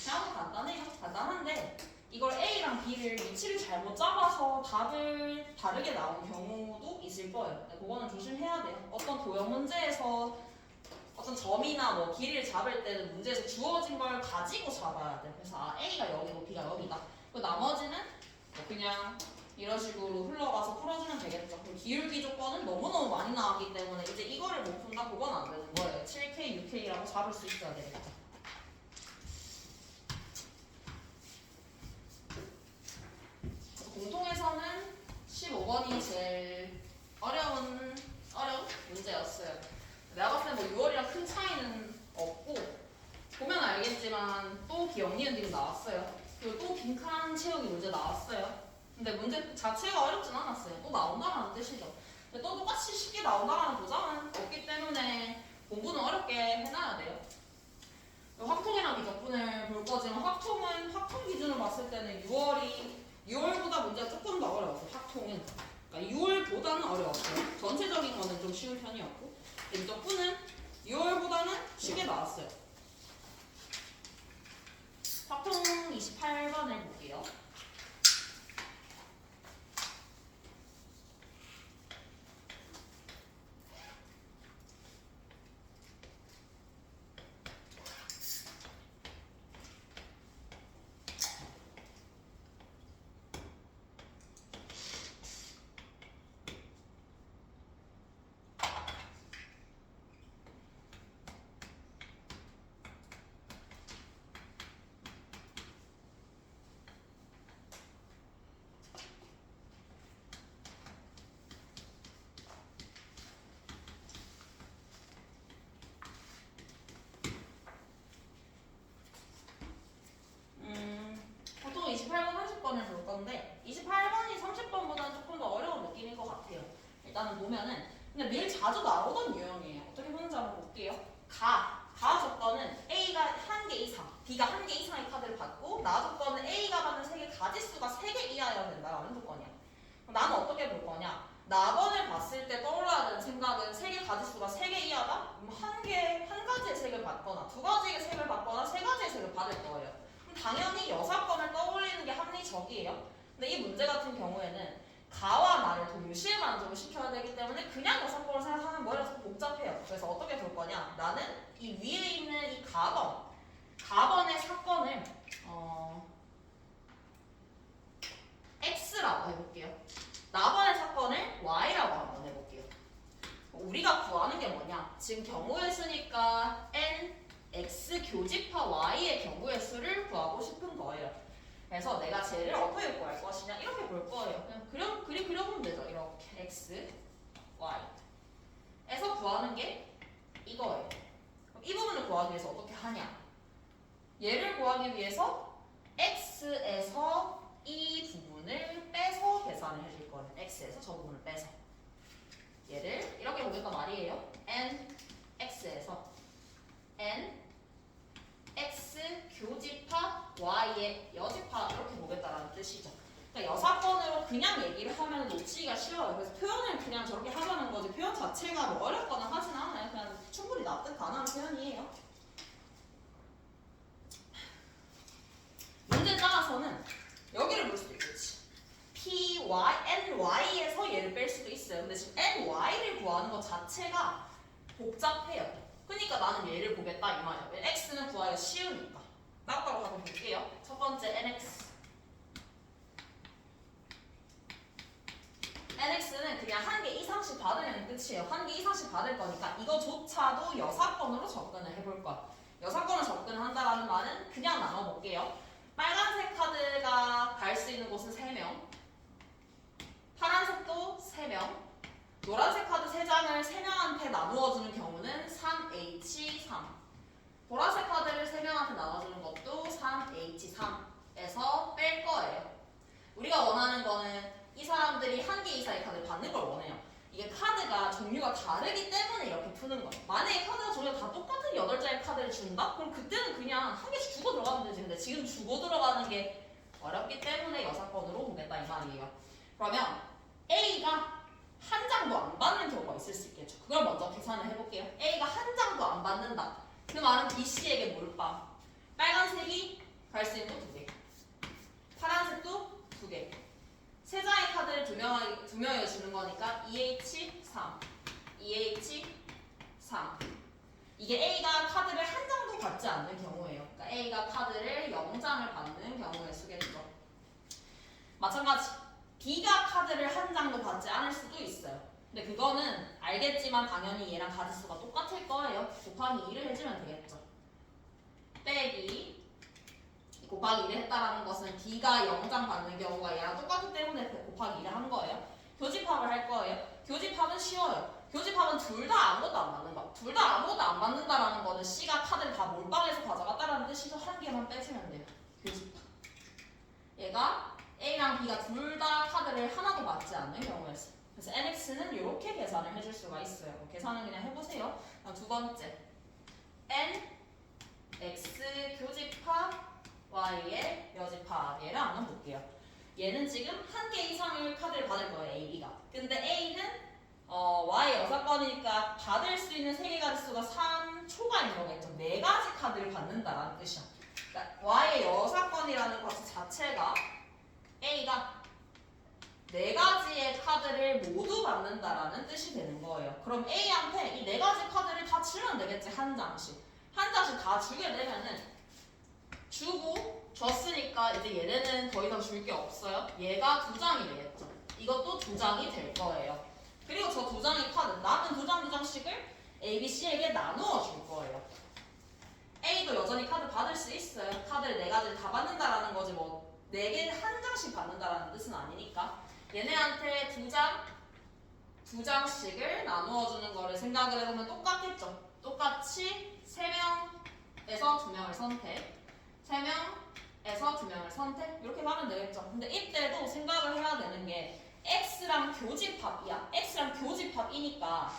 그냥 간단해요. 간단한데 이걸 A랑 B를 위치를 잘못 잡아서 답을 다르게 나온 경우도 있을 거예요. 근데 그거는 조심해야 돼요. 어떤 도형 문제에서 어떤 점이나 뭐 길이를 잡을 때는 문제에서 주어진 걸 가지고 잡아야 돼. 그래서 A가 여기고 B가 여기다. 그리고 나머지는 뭐 그냥 이런 식으로 흘러가서 풀어주면 되겠죠. 그리고 기울기 조건은 너무너무 많이 나왔기 때문에 이제 이거를 못 푼다? 그건 안 되는 거예요. 7K, 6K라고 잡을 수 있어야 되겠죠. 공통에서는 15번이 제일 어려운 문제였어요. 내가 봤을 때 뭐 6월이랑 큰 차이는 없고 보면 알겠지만 또 기억 니은들이 나왔어요. 그리고 또 빈칸 채우기 문제 나왔어요. 근데 문제 자체가 어렵진 않았어요. 또 나온다라는 뜻이죠. 근데 또 똑같이 쉽게 나온다라는 보장은 없기 때문에 공부는 어렵게 해놔야 돼요. 확통이랑 미적분을 볼 거지만 확통 기준으로 봤을 때는 6월보다 문제가 조금 더 어려웠어요. 확통은. 그러니까 6월보다는 어려웠어요. 전체적인 거는 좀 쉬운 편이었고 미적분은 6월보다는 쉽게 나왔어요. 확통 28번을 볼게요. 보통 28번 30번을 볼 건데 28번이 30번보다는 조금 더 어려운 느낌인 것 같아요. 일단은 보면은 근데 늘 자주 나오던 유형이에요. 어떻게 보는지 한번 볼게요. 가 조건은 A가 1개 이상, B가 1개 이상의 카드를 받고 나 조건은 A가 받는 색의 가지수가 3개 이하여야 된다라는 조건이야. 그럼 나는 어떻게 볼 거냐? 나번을 봤을 때 떠올라야 되는 생각은 색의 가지수가 3개 이하다? 그럼 한 가지의 색을 받거나 2가지의 색을 받거나 3가지의 색을 받을 거예요. 그럼 당연히 여사건을 떠올리는 게 합리적이에요. 근데 이 문제 같은 경우에는 가와 나를 동시에 만족을 시켜야 되기 때문에 그냥 여사건을 생각하면 머리가 좀 복잡해요. 그래서 어떻게 볼 거냐? 나는 이 위에 있는 이 가번의 사건을 X라고 해볼게요. 나번의 사건을 Y라고 한번 해볼게요. 우리가 구하는 게 뭐냐? 지금 경우의 수니까 N, X 교집합 y의 경우의 수를 구하고 싶은 거예요. 그래서 내가 쟤를 어떻게 구할 것이냐 이렇게 볼 거예요. 그냥 그려보면 되죠. 이렇게 x, y 에서 구하는 게 이거예요. 그럼 이 부분을 구하기 위해서 어떻게 하냐? 얘를 구하기 위해서 x에서 이 부분을 빼서 계산을 해줄 거예요. x에서 저 부분을 빼서 얘를 이렇게 보겠단 말이에요. n x에서 n x 교집합 y의 여집합 이렇게 보겠다라는 뜻이죠. 그러니까 여사건으로 그냥 얘기를 하면 놓치기가 쉬워요. 그래서 표현을 그냥 저렇게 하자는 거지 표현 자체가 뭐 어렵거나 하진 않아요. 그냥 충분히 납득 가능한 표현이에요. 문제 따라서는 여기를 볼 수도 있겠지. ny에서 얘를 뺄 수도 있어요. 근데 지금 ny를 구하는 것 자체가 복잡해요. 그러니까 나는 얘를 보겠다 이 말이야. x는 구하기가 쉬우니까. 따로따로 한번 볼게요. 첫 번째 nx. nx는 그냥 한 개 이상씩 받으면 끝이에요. 한 개 이상씩 받을 거니까 이거조차도 여사건으로 접근을 해볼 거야. 여사건을 접근한다라는 말은 그냥 나눠볼게요. 빨간색 카드가 갈 수 있는 곳은 3명, 파란색도 3명, 노란색 카드 3장을 3명한테 나누어주는 경우는 3H3, 보라색 카드를 3명한테 나눠주는 것도 3H3에서 뺄 거예요. 우리가 원하는 거는 이 사람들이 한 개 이상의 카드를 받는 걸 원해요. 이게 카드가 종류가 다르기 때문에 이렇게 푸는 거예요. 만약에 카드가 종류가 다 똑같은 8장의 카드를 준다? 그럼 그때는 그냥 한 개씩 주고 들어가면 되지. 근데 지금 주고 들어가는 게 어렵기 때문에 여사건으로 보겠다 이 말이에요. 그러면 A가 한 장도 안 받는 경우가 있을 수 있겠죠. 그걸 먼저 계산을 해볼게요. A가 한 장도 안 받는다. 그 말은 B씨에게 몰빵. 빨간색이 갈 수 있는 거 2개. 파란색도 2개. 3장의 카드를 2명에게 주는 거니까 2H3, 2H3. 이게 A가 카드를 한 장도 받지 않는 경우예요. 그러니까 A가 카드를 0장을 받는 경우의 수겠죠. 마찬가지. B가 카드를 한 장도 받지 않을 수도 있어요. 근데 그거는 알겠지만 당연히 얘랑 가지수가 똑같을 거예요. 곱하기 2를 해주면 되겠죠. 빼기 곱하기 2를 했다라는 것은 B가 0장 받는 경우가 얘랑 똑같기 때문에 곱하기 2를 한 거예요. 교집합을 할 거예요. 교집합은 쉬워요. 교집합은 둘 다 아무것도 안 받는 거. 둘 다 아무것도 안 받는다라는 거는 C가 카드를 다 몰빵해서 가져갔다라는 뜻이죠. 한 개만 빼주면 돼요. 교집합. 얘가 A랑 B가 둘 다 카드를 하나도 받지 않는 경우였어요. 그래서 nx는 이렇게 계산을 해줄 수가 있어요. 계산을 그냥 해보세요. 두 번째 n x 교집합 y의 여집합 얘를 한번 볼게요. 얘는 지금 한 개 이상의 카드를 받을 거예요. A, B가. 근데 A는 Y의 여사건이니까 받을 수 있는 세개 가지수가 3초가 거겠죠. 4가지 카드를 받는다라는 뜻이야. 그러니까 Y의 여사건이라는 것 자체가 A가 4가지의 카드를 모두 받는다라는 뜻이 되는 거예요. 그럼 A한테 이 4가지 카드를 다 주면 되겠지. 한 장씩. 한 장씩 다 주게 되면은 주고 줬으니까 이제 얘네는 더 이상 줄 게 없어요. 얘가 2장이 되겠죠. 이것도 2장이 될 거예요. 그리고 저 2장의 카드, 남은 2장씩을 A, B, C에게 나누어 줄 거예요. A도 여전히 카드 받을 수 있어요. 카드를 4가지를 다 받는다라는 거지 뭐 4개 한 장씩 받는다라는 뜻은 아니니까. 얘네한테 2장씩을 나누어 주는 거를 생각을 해보면 똑같겠죠. 똑같이 3명에서 2명을 선택, 3명에서 2명을 선택 이렇게 하면 되겠죠. 근데 이때도 생각을 해야 되는 게 X랑 교집합이야. X랑 교집합이니까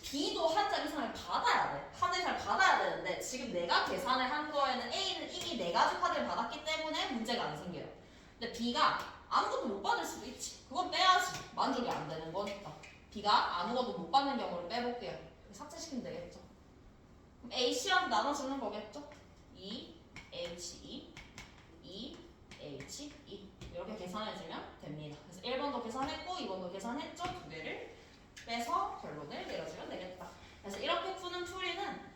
B도 한 장 이상을 받아야 돼. 한 장 이상을 받아야 되는데 지금 내가 계산을 한 거에는 A는 이미 4가지 카드를 받았기 때문에 문제가 안 생겨요. 근데 B가 아무것도 못 받을 수도 있지. 그건 빼야지. 만족이 안 되는 거니까. B가 아무것도 못 받는 경우를 빼볼게요. 삭제시키면 되겠죠. 그럼 A, C랑 나눠주는 거겠죠. 2H2, 2H2 이렇게 계산해주면 됩니다. 그래서 1번도 계산했고 2번도 계산했죠. 2개를 빼서 결론을 내려주면 되겠다. 그래서 이렇게 푸는 풀이는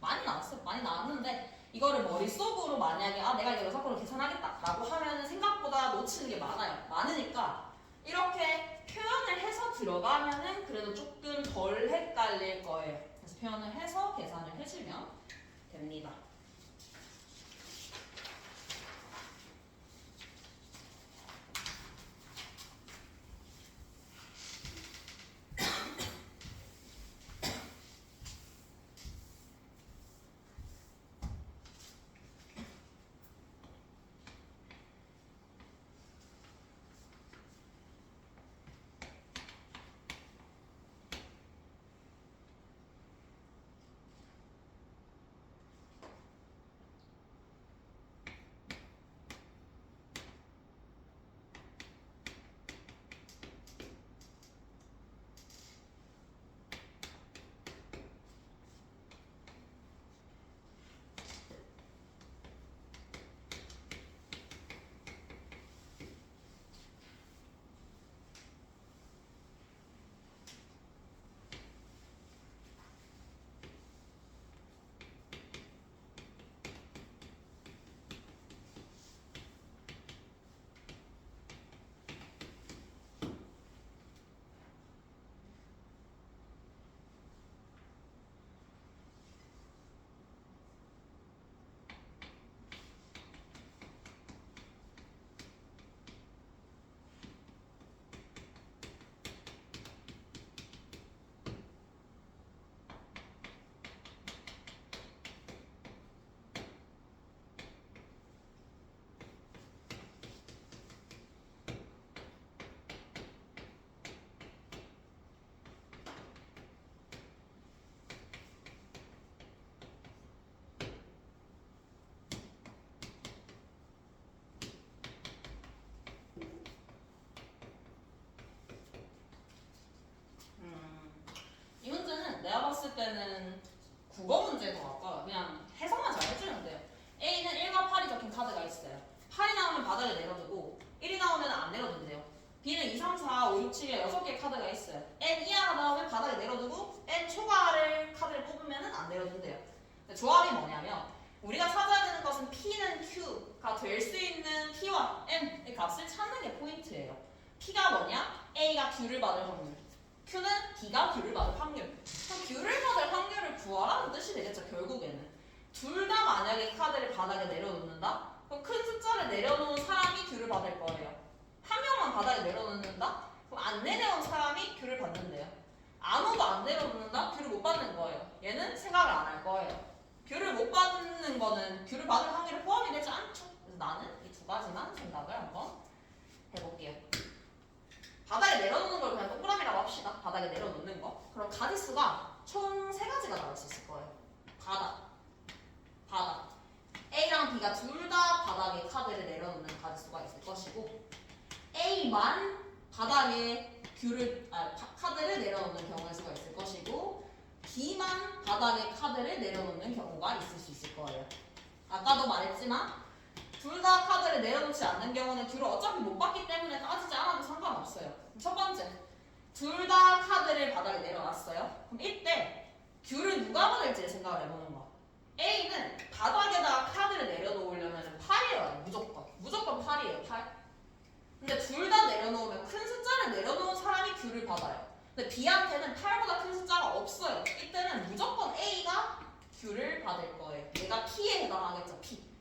많이 나왔어요. 많이 나왔는데 이거를 머릿속으로 만약에 내가 이거 여사건으로 계산하겠다 라고 하면 생각보다 놓치는 게 많으니까 이렇게 표현을 해서 들어가면은 그래도 조금 덜 헷갈릴 거예요. 그래서 표현을 해서 계산을 해주면 됩니다. 이 문제는 내가 봤을 때는 국어 문제에 더 가까워요. 그냥 해석만 잘 해주면 돼요. A는 1과 8이 적힌 카드가 있어요. 8이 나오면 바닥에 내려두고 1이 나오면 안 내려둔대요. B는 2, 3, 4, 5, 6, 7에 6개의 카드가 있어요. N 이하가 나오면 바닥에 내려두고 N 초과를 카드를 뽑으면 안 내려둔대요. 조합이 뭐냐면 우리가 찾아야 되는 것은 P는 Q가 될 수 있는 P와 N의 값을 찾는 게 포인트예요. P가 뭐냐? A가 Q를 받을 확률. Q는 B가 Q를 받을 확률. 그럼 Q를 받을 확률을 구하라는 뜻이 되겠죠, 결국에는. 둘 다 만약에 카드를 바닥에 내려놓는다? 그럼 큰 숫자를 내려놓은 사람이 Q를 받을 거예요. 한 명만 바닥에 내려놓는다? 그럼 안 내려온 사람이 Q를 받는데요. 아무도 안 내려놓는다? Q를 못 받는 거예요. 얘는 생각을 안 할 거예요. Q를 못 받는 거는 Q를 받을 확률에 포함이 되지 않죠. 그래서 나는 이 두 가지만 생각을 한번 해볼게요. 바닥에 내려놓는 걸 그냥 동그라미라고 합시다. 바닥에 내려놓는 거. 그럼 가지수가 총 3가지가 나올 수 있을 거예요. 바닥. A랑 B가 둘 다 바닥에 카드를 내려놓는 가지수가 있을 것이고 A만 바닥에 카드를 내려놓는 경우의 수가 있을 것이고 B만 바닥에 카드를 내려놓는 경우가 있을 수 있을 거예요. 아까도 말했지만 둘 다 카드를 내려놓지 않는 경우는 Q를 어차피 못 받기 때문에 따지지 않아도 상관없어요. 첫 번째, 둘 다 카드를 바닥에 내려놨어요. 그럼 이때 Q를 누가 받을지 생각을 해보는 거. A는 바닥에다가 카드를 내려놓으려면 8이에요. 무조건 8이에요. 8. 근데 둘 다 내려놓으면 큰 숫자를 내려놓은 사람이 Q를 받아요. 근데 B한테는 8보다 큰 숫자가 없어요. 이때는 무조건 A가 Q를 받을 거예요. 얘가 P에 해당하겠죠.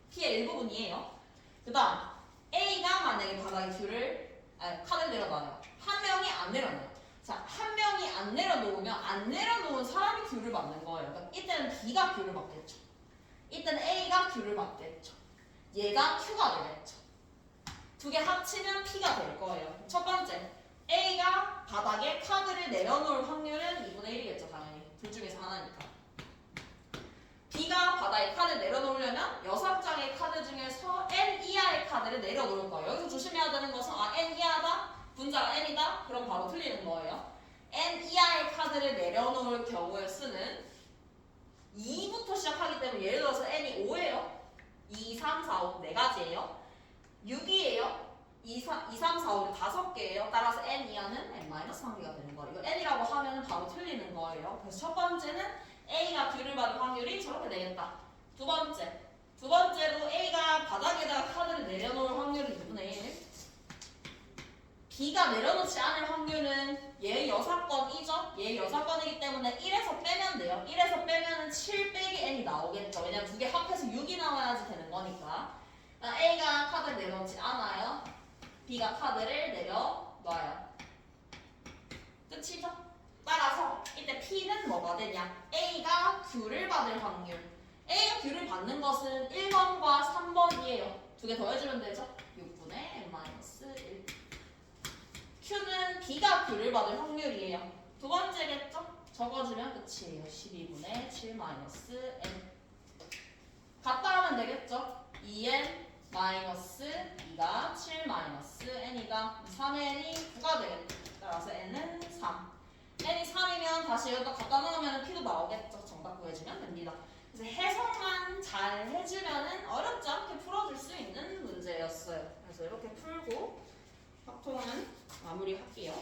P의 일부분이에요. 그 다음 A가 만약에 바닥에 카드를 내려놔요. 한 명이 안 내려놔요. 자, 한 명이 안 내려놓으면 안 내려놓은 사람이 Q를 받는 거예요. 그러니까 이때는 B가 Q를 받겠죠. 이때는 A가 Q를 받겠죠. 얘가 Q가 되겠죠. 두 개 합치면 P가 될 거예요. 첫 번째, A가 바닥에 카드를 내려놓을 확률은 2분의 1이겠죠. 당연히. 둘 중에서 하나니까. B가 바닥에 카드를 내려놓으려면 6장의 카드 중에서 N 이하의 카드를 내려놓을 거예요. 여기서 조심해야 되는 것은 N 이하다, 분자가 N이다? 그럼 바로 틀리는 거예요. N 이하의 카드를 내려놓을 경우에 쓰는 2부터 시작하기 때문에 예를 들어서 N이 5예요. 2, 3, 4, 5 4가지예요. 6이에요. 2, 3, 4, 5는 5개예요. 따라서 N 이하는 N-1개가 되는 거예요. 이거 N이라고 하면 바로 틀리는 거예요. 그래서 첫 번째는 A가 Q를 받을 확률이 저렇게 되겠다. 두 번째로 A가 바닥에다가 카드를 내려놓을 확률은 2분의 1. B가 내려놓지 않을 확률은 얘 여사건이죠? 얘 여사건이기 때문에 1에서 빼면 돼요. 1에서 빼면 7 빼기 N이 나오겠죠. 왜냐면 두 6이 나와야지 되는 거니까 A가 카드를 내려놓지 않아요. B가 카드를 내려놔요. 끝이죠? 따라서 이때 P는 뭐가 되냐? A가 Q를 받을 확률. A가 Q를 받는 것은 1번과 3번이에요. 두 개 더해주면 되죠? 6분의 n-1. Q는 B가 Q를 받을 확률이에요. 두 번째겠죠? 적어주면 끝이에요. 12분의 7-n. 갖다 하면 되겠죠? 2n-2가 7-n이다. 3n이 9가 되겠죠. 따라서 n은 3. n이 3이면 다시 여기다 갖다 넣으면 P도 나오겠죠. 정답 구해주면 됩니다. 그래서 해석만 잘 해주면은 어렵지 않게 풀어줄 수 있는 문제였어요. 그래서 이렇게 풀고 확통은 마무리할게요.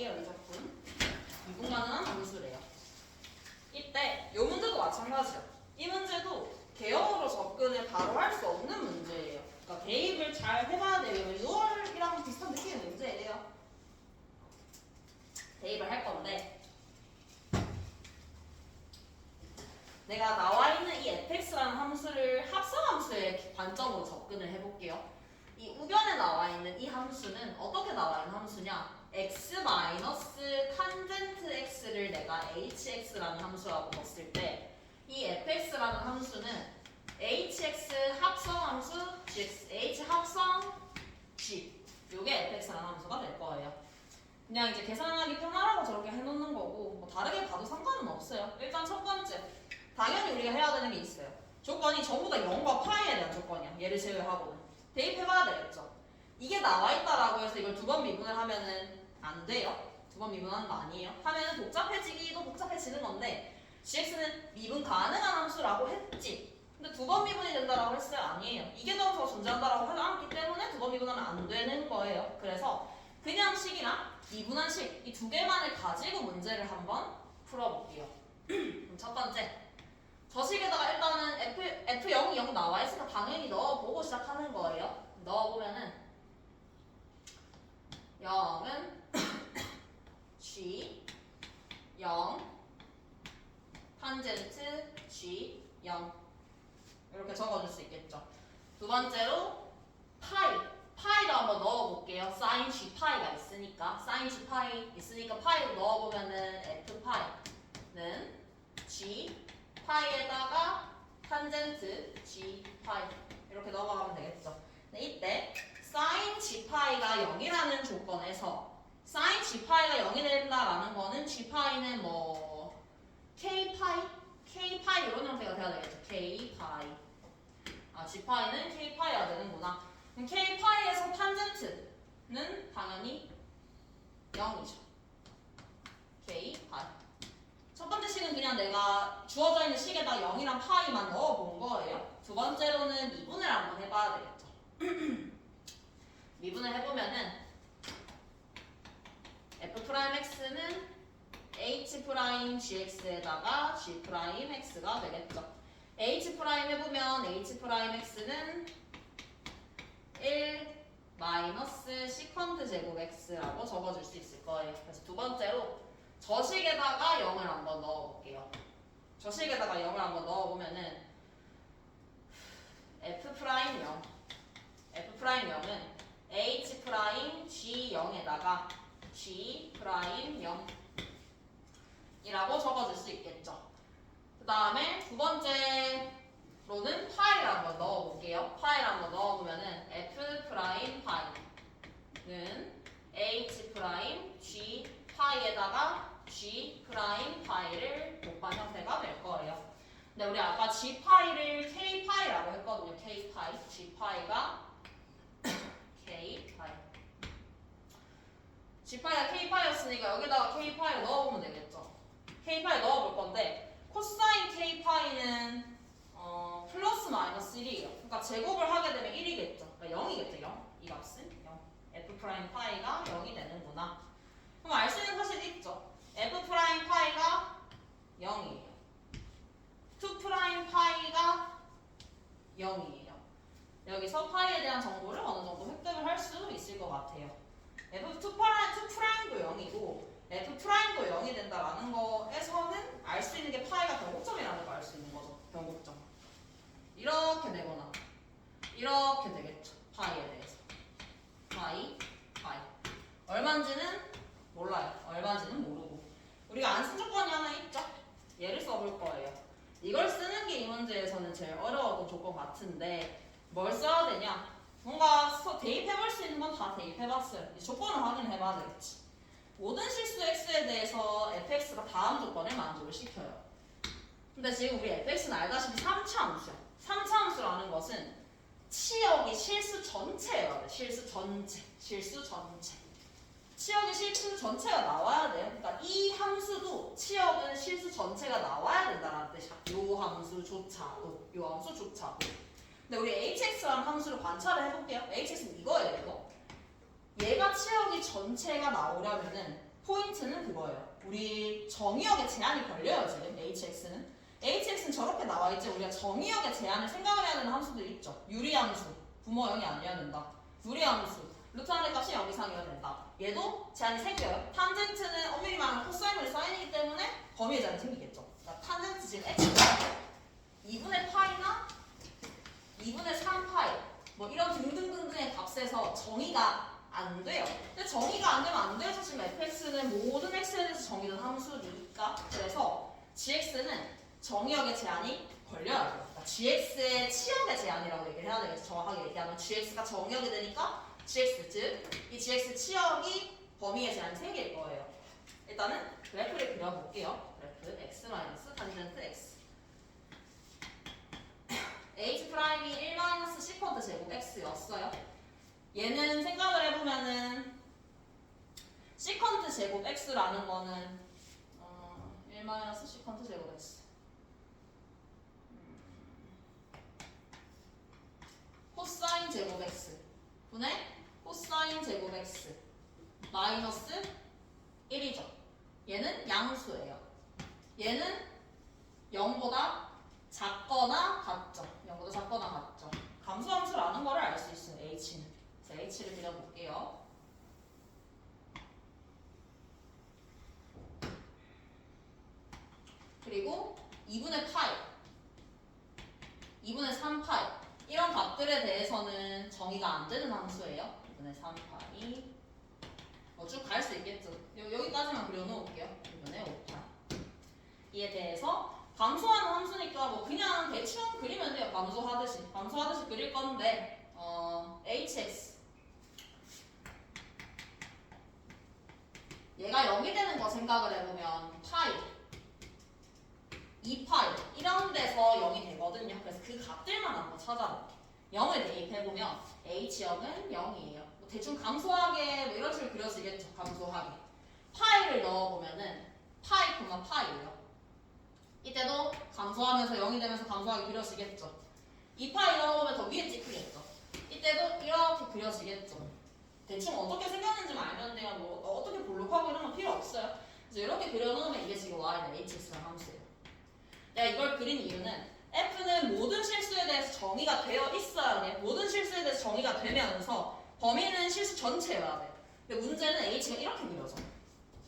볼게요. 이 작품. 미분 가능한 함수래요. 이때 이 문제도 마찬가지죠. 이 문제도 개형으로 접근을 바로 할 수 없는 문제예요. 그러니까 대입을 잘 해봐야 돼요. 6월이랑 비슷한 느낌의 문제예요. 대입을 할 건데 내가 나와 있는 이 fx라는 함수를 합성함수의 관점으로 접근을 해볼게요. 이 우변에 나와 있는 이 함수는 어떻게 나와 있는 함수냐? x 마이너스 탄젠트 x를 내가 hx라는 함수라고 넣었을 때 이 fx라는 함수는 hx 합성함수 gx, h 합성 g 요게 fx라는 함수가 될 거예요. 그냥 이제 계산하기 편하라고 저렇게 해놓는 거고 뭐 다르게 봐도 상관은 없어요. 일단 첫 번째 당연히 우리가 해야 되는 게 있어요. 조건이 전부 다 0과 파이에 대한 조건이야. 얘를 제외하고는 대입해봐야 되겠죠. 이게 나와 있다라고 해서 이걸 두 번 미분을 하면은 안 돼요. 두 번 미분하는 거 아니에요. 하면은 복잡해지기도 복잡해지는 건데 gx는 미분 가능한 함수라고 했지. 근데 두 번 미분이 된다라고 했어요? 아니에요. 이게 넘어서 존재한다라고 하지 않기 때문에 두 번 미분하면 안 되는 거예요. 그래서 그냥 식이나 미분한 식 이 두 개만을 가지고 문제를 한번 풀어볼게요. 그럼 첫 번째 저 식에다가 일단은 F0이 0 나와 있으니까 당연히 넣어보고 시작하는 거예요. 넣어보면은 0은 G 0 탄젠트 G 0 이렇게 적어줄 수 있겠죠. 두 번째로 파이를 한번 넣어볼게요. 사인 G 파이가 있으니까 사인 G 파이 있으니까 파이로 넣어보면은 F 파이는 G 파이에다가 탄젠트 G 파이 이렇게 넘어가면 되겠죠. 근데 이때 사인 G 파이가 0이라는 조건에서 사인 G 파이가 0이 된다라는 거는 G 파이는 뭐 K 파이 이런 형태가 돼야 되겠죠. K 파이 G 파이는 K 파이가 되는구나. 그럼 K 파이에서 탄젠트는 당연히 0이죠. K 파이 첫 번째 식은 그냥 내가 주어져 있는 식에다 0이랑 파이만 넣어본 거예요. 두 번째로는 미분을 한번 해봐야 되겠죠. 미분을 해보면은 f'x는 h'gx에다가 g'x가 되겠죠. h' 해보면 h'x는 1 마이너스 시컨트 제곱 x라고 적어줄 수 있을 거예요. 그래서 두 번째로 저식에다가 0을 한번 넣어볼게요. 저식에다가 0을 한번 넣어보면은 F'0 F'0은 H'G0에다가 G'0 이라고 적어줄 수 있겠죠. 그 다음에 두 번째로는 파이를 한번 넣어볼게요. 파이를 한번 넣어보면은 F'파이는 H' G파이에다가 G'파이를 곱한 형태가 될 거예요. 근데 우리 아까 G파이를 K파이라고 했거든요. K파이, G파이가 K파이. G파이가 K파이였으니까 여기다가 K파이를 넣어보면 되겠죠. K파이 넣어볼 건데 코사인 K파이는 플러스 마이너스 1이에요. 그러니까 제곱을 하게 되면 1이겠죠. 그러니까 0이겠죠. 0. 이 값은 0. F'파이가 0이 되는구나. 그럼 알 수 있는 사실이 있죠. F'파이가 0이에요. 2'파이가 0이에요. 여기서 파이에 대한 정보를 어느 정도 획득을 할 수 있을 것 같아요. F2'도 0이고 F'도 0이 된다라는 거에서는 알 수 있는 게 파이가 변곡점이라는 걸 알 수 있는 거죠. 변곡점. 이렇게 되거나 이렇게 되겠죠. 파이에 대해서. 파이. 얼마인지는 몰라요. 얼마인지는 모르고. 우리가 안 쓴 조건이 하나 있죠. 얘를 써볼 거예요. 이걸 쓰는 게 이 문제에서는 제일 어려웠던 조건 같은데 뭘 써야 되냐? 뭔가 대입해볼 수 있는 건 다 대입해봤어요. 이 조건을 확인해봐야 되겠지. 모든 실수 x에 대해서 fx가 다음 조건을 만족을 시켜요. 근데 지금 우리 fx는 알다시피 3차 함수야. 3차 함수라는 것은 치역이 실수 전체예요. 실수 전체. 치역이 실수 전체가 나와야 돼요. 그러니까 이 함수도 치역은 실수 전체가 나와야 된다는 뜻이야. 요 함수조차도. 근데 우리 hx라는 함수를 관찰을 해볼게요. hx는 이거예요. 이거. 얘가 치역이 전체가 나오려면은 포인트는 그거예요. 우리 정의역의 제한이 걸려요. 지금 hx는 저렇게 나와있지. 우리가 정의역의 제한을 생각을 해야 되는 함수들이 있죠. 유리함수. 부모 0이 아니어야 된다. 무리함수. 루트 하나의 값이 0 이상이어야 된다. 얘도 제한이 생겨요. 탄젠트는 엄밀히 말하면 코사인분의 사인이기 때문에 범위의 제한이 생기겠죠. 그러니까 탄젠트 지금 x가 2분의 파이나 2분의 3파이 뭐 이런 등등등등의 값에서 정의가 안 돼요. 근데 정의가 안 되면 안 돼서 지금 fx는 모든 x에 대해서 정의된 함수니까 그래서 gx는 정의역의 제한이 걸려야 돼요. 그러니까 gx의 치역의 제한이라고 얘기를 해야 되겠죠. 정확하게 얘기하면 gx가 정의역이 되니까 gx 즉 이 gx 치역이 범위의 제한이 생길 거예요. 일단은 그래프를 그려볼게요. 그래프 x 마이너스 탄젠트 x H'이 1 시컨트 제곱 x였어요. 얘는 생각을 해보면은 시컨트 제곱 x라는 거는 1 시컨트 제곱 x 코사인 제곱 x 분의 코사인 제곱 x 마이너스 1이죠. 얘는 양수예요. 얘는 0보다 작거나 같죠. 0보다 작거나 같죠. 감소함수라는 거를 알 수 있어요. h는. 그래서 h를 그려볼게요. 그리고 2분의 파이, 2분의 3파이 이런 값들에 대해서는 정의가 안 되는 함수예요. 2분의 3파이 쭉 갈 수 있겠죠. 여기까지만 그려놓을게요. 2분의 5파이 이에 대해서 감소하는 함수니까 뭐 그냥 대충 그리면 돼요. 감소하듯이 그릴 건데 hx 얘가 0이 되는 거 생각을 해보면 파이 2파이 이런 데서 0이 되거든요. 그래서 그 값들만 한번 찾아볼게요. 0을 대입해보면 h역은 0이에요. 뭐 대충 감소하게 뭐 이런 식으로 그려지겠죠. 감소하게 파이를 넣어보면은 파이, 파이예요. 이때도 감소하면서 0이 되면서 감소하게 그려지겠죠. 2파이 넣어보면 더 위에 찍히겠죠. 이때도 이렇게 그려지겠죠. 대충 어떻게 생겼는지만 알면 돼요. 뭐 어떻게 볼록하고 이런 건 필요 없어요. 그래서 이렇게 그려놓으면 이게 지금 y는 hx라는 함수예요. 내가 이걸 그린 이유는 f는 모든 실수에 대해서 정의가 되어 있어야 돼. 모든 실수에 대해서 정의가 되면서 범위는 실수 전체여야 돼. 근데 문제는 h가 이렇게 그려져.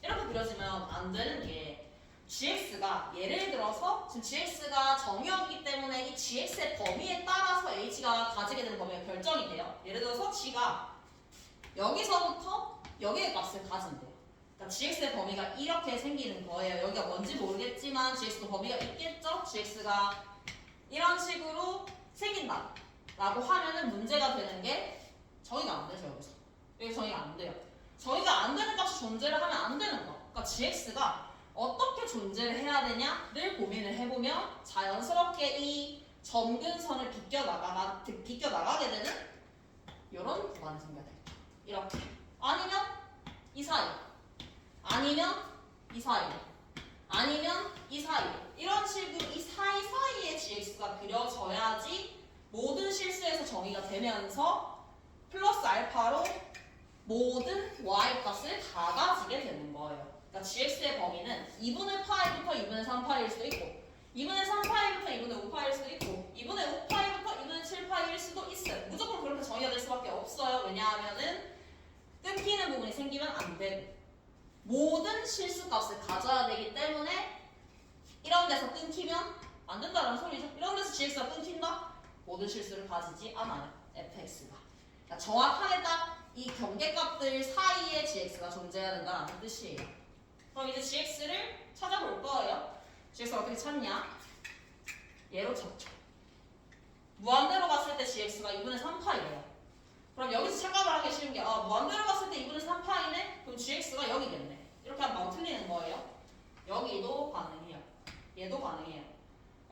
이렇게 그려지면 안 되는 게 gx가 예를 들어서 지금 gx가 정의였기 때문에 이 gx의 범위에 따라서 h가 가지게 되는 범위가 결정이 돼요. 예를 들어서 g가 여기서부터 여기의 값을 가진대요. 그러니까 gx의 범위가 이렇게 생기는 거예요. 여기가 뭔지 모르겠지만 gx도 범위가 있겠죠? gx가 이런 식으로 생긴다 라고 하면은 문제가 되는 게 정의가 안 되죠. 여기 정의가 안 돼요. 정의가 안 되는 값이 존재를 하면 안 되는 거. 그러니까 gx가 어떻게 존재를 해야 되냐를 고민을 해보면 자연스럽게 이 점근선을 비껴나가게 되는 이런 구간이 생겨야 돼요. 이렇게. 아니면 이 사이. 아니면 이 사이. 아니면 이 사이. 이런 식으로 이 사이사이에 gx가 그려져야지 모든 실수에서 정의가 되면서 플러스 알파로 모든 y 값을 다 가지게 되는 거예요. 그러니까 gx의 범위는 2분의 파이부터 2분의 3파이일 수도 있고 2분의 3파이부터 2분의 5파이일 수도 있고 2분의 5파이부터 2분의 7파이일 수도 있어요. 무조건 그렇게 정의가 될 수밖에 없어요. 왜냐하면은 끊기는 부분이 생기면 안 되고 모든 실수값을 가져야 되기 때문에 이런 데서 끊기면 안 된다는 소리죠. 이런 데서 gx가 끊긴다? 모든 실수를 가지지 않아요. fx가. 그러니까 정확하게 딱 이 경계값들 사이에 gx가 존재해야 된다는 뜻이에요. 그럼 이제 gx를 찾아볼 거예요. gx가 어떻게 찾냐? 얘로 찾죠. 무한대로 갔을 때 gx가 2분의 3파이래요. 그럼 여기서 착각을 하기 쉬운 게 무한대로 갔을 때 2분의 3파이네? 그럼 gx가 여기겠네. 이렇게 하면 바로 틀리는 거예요. 여기도 가능해요. 얘도 가능해요.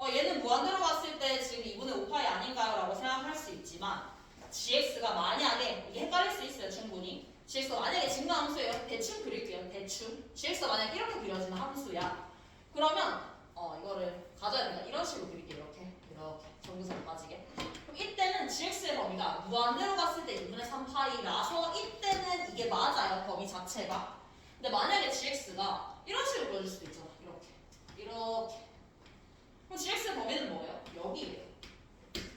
얘는 무한대로 갔을 때 지금 2분의 5파이 아닌가요? 라고 생각할 수 있지만 gx가 만약에 이게 헷갈릴 수 있어요. 충분히. gx가 만약에 증가함수예요. 대충 그릴게요. 대충. gx가 만약에 이렇게 그려지는 함수야. 그러면 이거를 가져야 된다. 이런 식으로 그릴게요. 이렇게 정근선을 빠지게. 그럼 이때는 gx의 범위가 무한대로 갔을 때 2분의 3파이라서 이때는 이게 맞아요. 범위 자체가. 근데 만약에 gx가 이런 식으로 그려질 수도 있잖아. 이렇게. 그럼 gx의 범위는 뭐예요? 여기예요.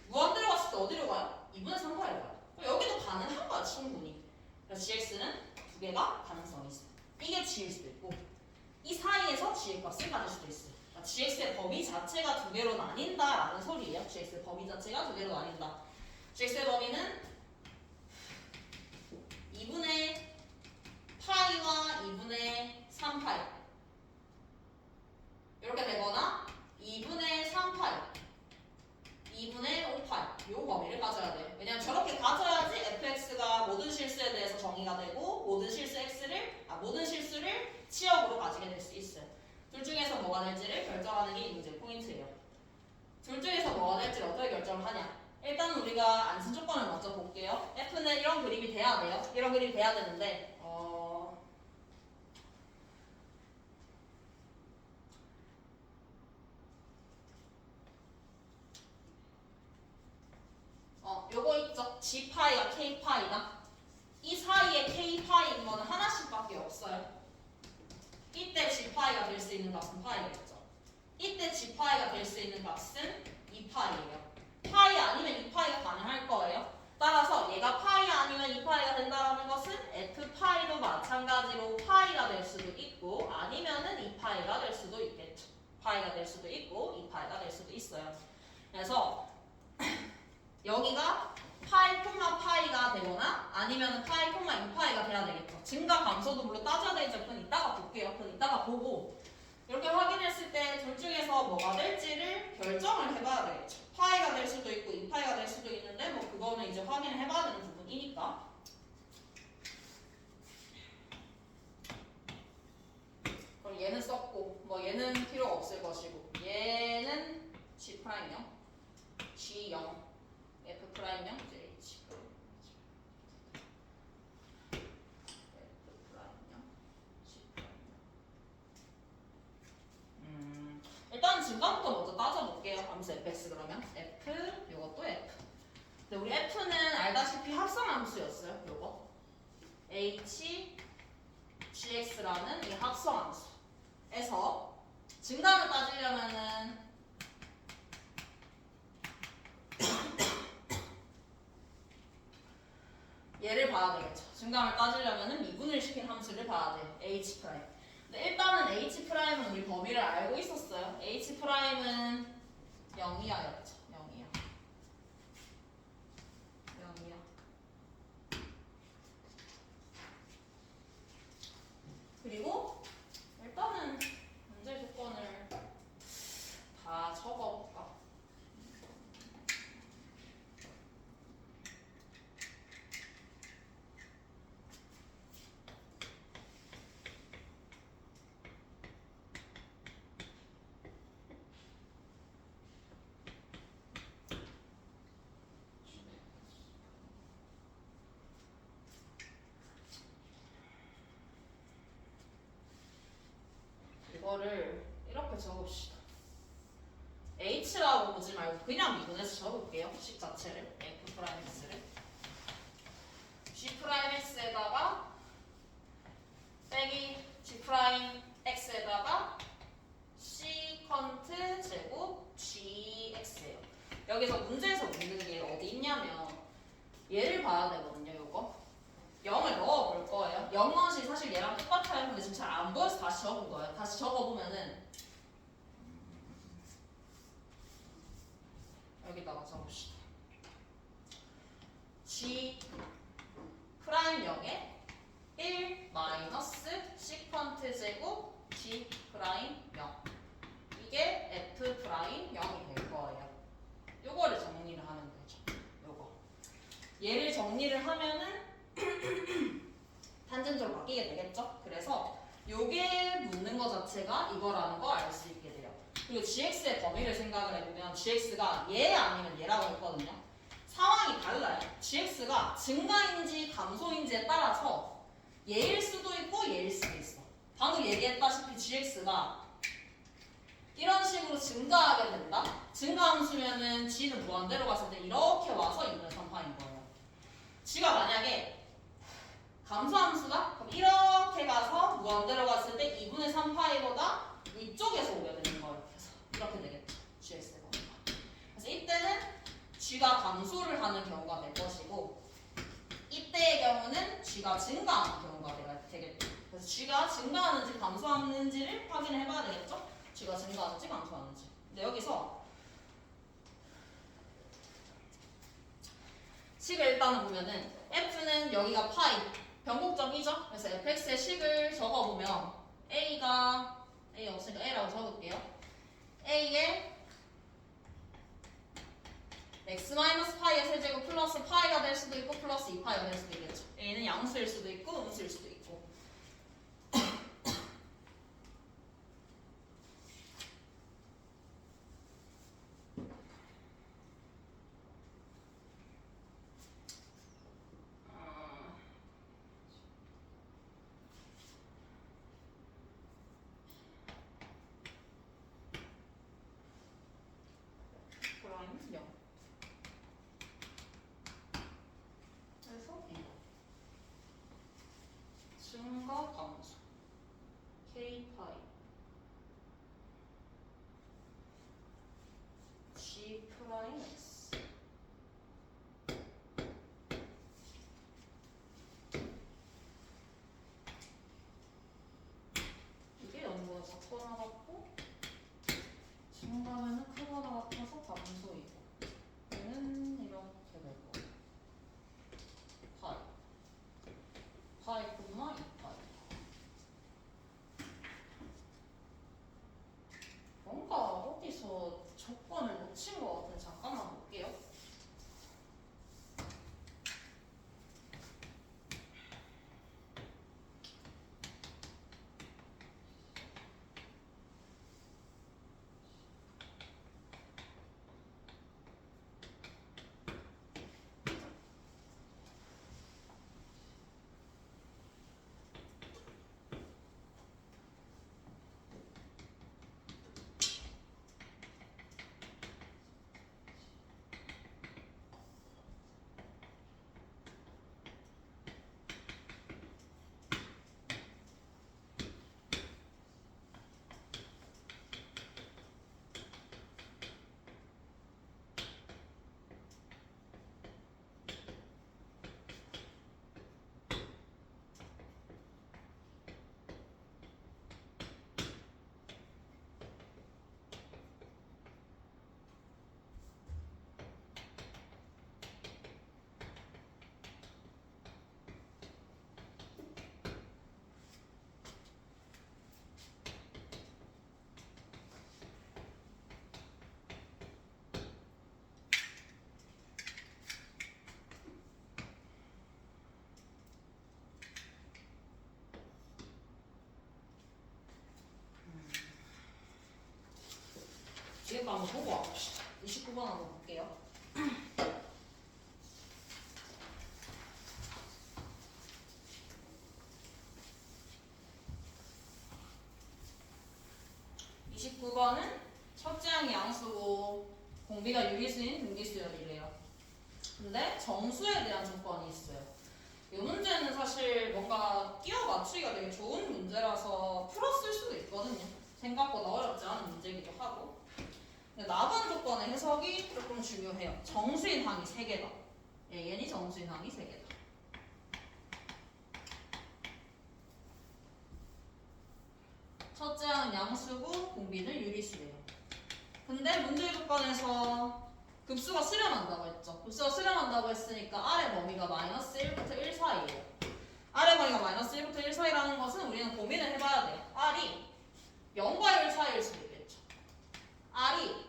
무한대로 갔을 때 어디로 가요? 2분의 3파이로 가요. 여기도 가능한 거야, 충분히. 그래서 gx는 두 개가 가능성이 있어요. 이게 g일 수도 있고 이 사이에서 g의 값을 가질 수도 있어요. 그러니까 gx의 범위 자체가 두 개로 나뉜다라는 소리예요. gx의 범위 자체가 두 개로 나뉜다. gx의 범위는 2분의 파이와 2분의 3파이 이렇게 되거나 2분의 3파이 2분의 5파이 요 범위를 가져야 돼요. 왜냐면 저렇게 가져야지 fx가 모든 실수에 대해서 정의가 되고 모든 실수를 치역으로 가지게 될 수 있어요. 둘 중에서 뭐가 될지를 결정하는 게 이 문제의 포인트예요. 둘 중에서 뭐가 될지를 어떻게 결정을 하냐? 일단 우리가 안전 조건을 먼저 볼게요. f는 이런 그림이 돼야 돼요. 이런 그림이 돼야 되는데 요거 있죠? G파이가 K파이다. 이 사이에 K파이인 거는 하나씩밖에 없어요. 이때 G파이가 될 수 있는 값은 파이겠죠. 이때 G파이가 될 수 있는 값은 2파이예요. 파이 아니면 2파이가 가능할 거예요. 따라서 얘가 파이 아니면 2파이가 된다는 것은 F파이도 마찬가지로 파이가 될 수도 있고 아니면은 2파이가 될 수도 있겠죠. 파이가 될 수도 있고 2파이가 될 수도 있어요. 그래서 여기가 파이, 파이가 되거나 아니면 파이, 2파이가 돼야 되겠죠. 증가 감소도 물론 따져야 되겠죠. 그건 이따가 볼게요. 그건 이따가 보고 이렇게 확인했을 때 둘 중에서 뭐가 될지를 결정을 해봐야 되겠죠. 파이가 될 수도 있고 2파이가 될 수도 있는데 뭐 그거는 이제 확인을 해봐야 되는 부분이니까. 그럼 얘는 썼고 뭐 얘는 필요가 없을 것이고 얘는 G'요. G0 F'명 JH 일단 증가부터 먼저 따져볼게요. 함수 fx 그러면 f 요것도 f. 근데 우리 f는 알다시피 합성함수였어요. 요거 h gx라는 이 합성함수에서 증가를 따지려면은 얘를 봐야 되겠죠. 증가함을 따지려면은 미분을 시킨 함수를 봐야 돼. h 프라임. 근데 일단은 h 프라임은 우리 범위를 알고 있었어요. h 프라임은 0이하였죠. 0이하. 0이하. 그리고 일단은 문제 조건을 다 적어볼까? 이거를 이렇게 적읍시다. h라고 보지 말고 그냥 미분해서 적을게요. 식 자체를 f'(x를) g'x에다가 빼기 g'x에다가 시컨트 제곱 gx예요. 여기서 문제에서 묻는 게 어디 있냐면 얘를 봐야 되거든요. 요거 0을 넣어볼 거예요. 0넛이 사실 얘랑 똑같아요. 근데 지금 잘 안 보여서 다시 적은 거예요. 다시 적어보면은 여기다가 적읍시다. g 프라임 0에 1 마이너스 시컨트 제곱 g 프라임 0 이게 f 프라임 0이 될 거예요. 요거를 정리를 하면 되죠. 요거 얘를 정리를 하면은 탄젠트로 바뀌게 되겠죠. 그래서 요게 묻는 거 자체가 이거라는 거 알 수 있게 돼요. 그리고 gx의 범위를 생각을 해보면 gx가 얘 아니면 얘라고 했거든요. 상황이 달라요. gx가 증가인지 감소인지에 따라서 얘일 수도 있고 얘일 수도 있어. 방금 얘기했다시피 gx가 이런 식으로 증가하게 된다. 증가함수면은 g는 무한대로 갔을 때 이렇게 와서 2분의 3파인 거예요. g가 만약에 감소함수다? 그럼 이렇게 가서 무한대로 갔을 때 2분의 3파이보다 이쪽에서 오게 되는 거예요. 그래서 이렇게 되겠죠. gx의 범위가. 그래서 이때는 g가 감소를 하는 경우가 될 것이고 이때의 경우는 g가 증가하는 경우가 되겠죠. 그래서 g가 증가하는지 감소하는지를 확인해 봐야 되겠죠. g가 증가하는지 감소하는지. 근데 여기서 식을 일단은 보면은 f는 여기가 파이 변곡점이죠. 그래서 fx의 식을 적어보면 a가 a 없으니까 a라고 적을게요. a에 x-파이의 세제곱 플러스 파이가 될 수도 있고 플러스 2파이가 될 수도 있겠죠. a는 양수일 수도 있고 음수일 수도 있고. 프라임 0. 그래서 이것도 한번 보고 와봅시다. 29번 한번 볼게요. (29번은) 첫째 항이 양수고 공비가 유리수인 등기수열이래요. 근데 정수에 대한 조건이 있어요. 이 문제는 사실 뭔가 끼워 맞추기가 되게 좋은 문제라서 풀었을 수도 있거든요. 생각보다 어렵지 않은 문제이기도 하고. 근데 나번 조건의 해석이 조금 중요해요. 정수인 항이 3개다. AN이 정수인 항이 3개다. 첫째 항은 양수고 공비는 유리수래요. 근데 문제 조건에서 급수가 수렴한다고 했죠. 급수가 수렴한다고 했으니까 아래 범위가 마이너스 1부터 1 사이예요. 아래 범위가 마이너스 1부터 1 사이라는 것은 우리는 고민을 해봐야 돼요. R이 0과 1 사이일 수도 있겠죠. R이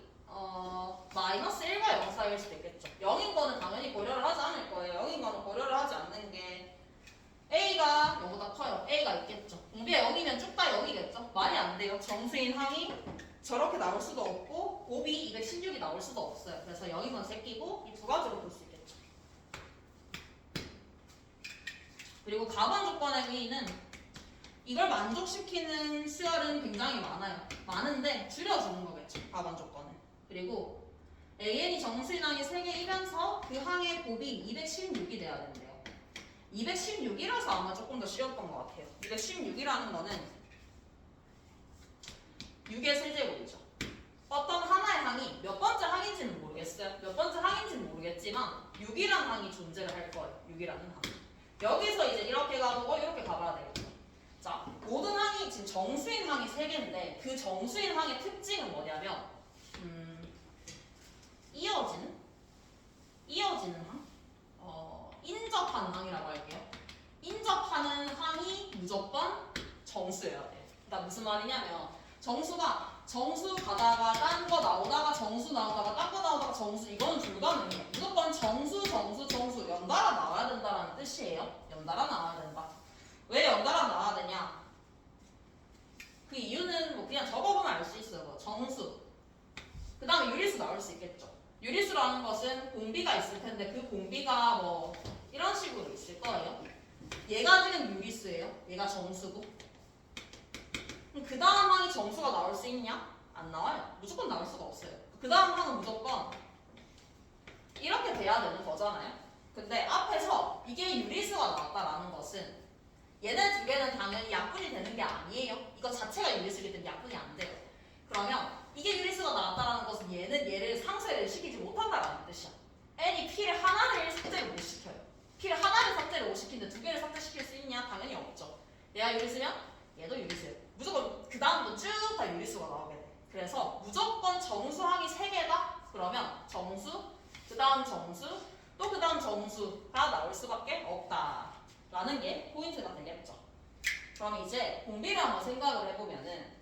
마이너스 1과 0 사이일 수도 있겠죠. 0인 거는 당연히 고려를 하지 않을 거예요. 0인 거는 고려를 하지 않는 게 A가 0보다 커요. A가 있겠죠. 공비가 0이면 쭉 다 0이겠죠. 말이 안 돼요. 정수인 항이 저렇게 나올 수도 없고 곱이 216이 나올 수도 없어요. 그래서 0인 건 새끼고 이 두 가지로 볼 수 있겠죠. 그리고 가번 조건의 의의는 이걸 만족시키는 수열은 굉장히 많아요. 많은데 줄여주는 거겠죠. 가번 조건은. 그리고 AN이 정수인 항이 3개이면서 그 항의 곱이 216이 돼야 된대요. 216이라서 아마 조금 더 쉬웠던 것 같아요. 216이라는 거는 6의 세제곱이죠. 어떤 하나의 항이 몇 번째 항인지는 모르겠어요. 몇 번째 항인지는 모르겠지만 6이라는 항이 존재를 할 거예요. 6이라는 항. 여기서 이제 이렇게 가보고 이렇게 가봐야 되겠죠. 자, 모든 항이 지금 정수인 항이 3개인데 그 정수인 항의 특징은 뭐냐면 이어지는 항? 인접한 항이라고 할게요. 인접하는 항이 무조건 정수여야 돼요. 그러니까 무슨 말이냐면 정수 가다가 딴 거 나오다가 정수 나오다가 딴 거 나오다가 정수 이거는 불가능해요. 무조건 정수 연달아 나와야 된다는 뜻이에요. 연달아 나와야 된다. 왜 연달아 나와야 되냐? 그 이유는 뭐 그냥 적어보면 알 수 있어요. 뭐 정수 그 다음에 유리수 나올 수 있겠죠. 유리수라는 것은 공비가 있을 텐데 그 공비가 뭐 이런 식으로 있을 거예요. 얘가 지금 유리수예요. 얘가 정수고. 그럼 그 다음 항이 정수가 나올 수 있냐? 안 나와요. 무조건 나올 수가 없어요. 그 다음 항은 무조건 이렇게 돼야 되는 거잖아요. 근데 앞에서 이게 유리수가 나왔다라는 것은 얘네 두 개는 당연히 약분이 되는 게 아니에요. 이거 자체가 유리수이기 때문에 약분이 안 돼요. 그러면 이게 유리수가 나왔다라는 것은 얘는 얘를 상쇄를 시키지 못한다라는 뜻이야. n이 p를 하나를 삭제를 못 시켜요. p를 하나를 삭제를 못 시키는데 두 개를 삭제시킬 수 있냐? 당연히 없죠. 얘가 유리수면 얘도 유리수예요. 무조건 그 다음도 쭉 다 유리수가 나오게 돼. 그래서 무조건 정수항이 3개다? 그러면 정수, 그 다음 정수, 또 그 다음 정수가 나올 수밖에 없다 라는 게 포인트가 되겠죠. 그럼 이제 공비를 한번 생각을 해보면은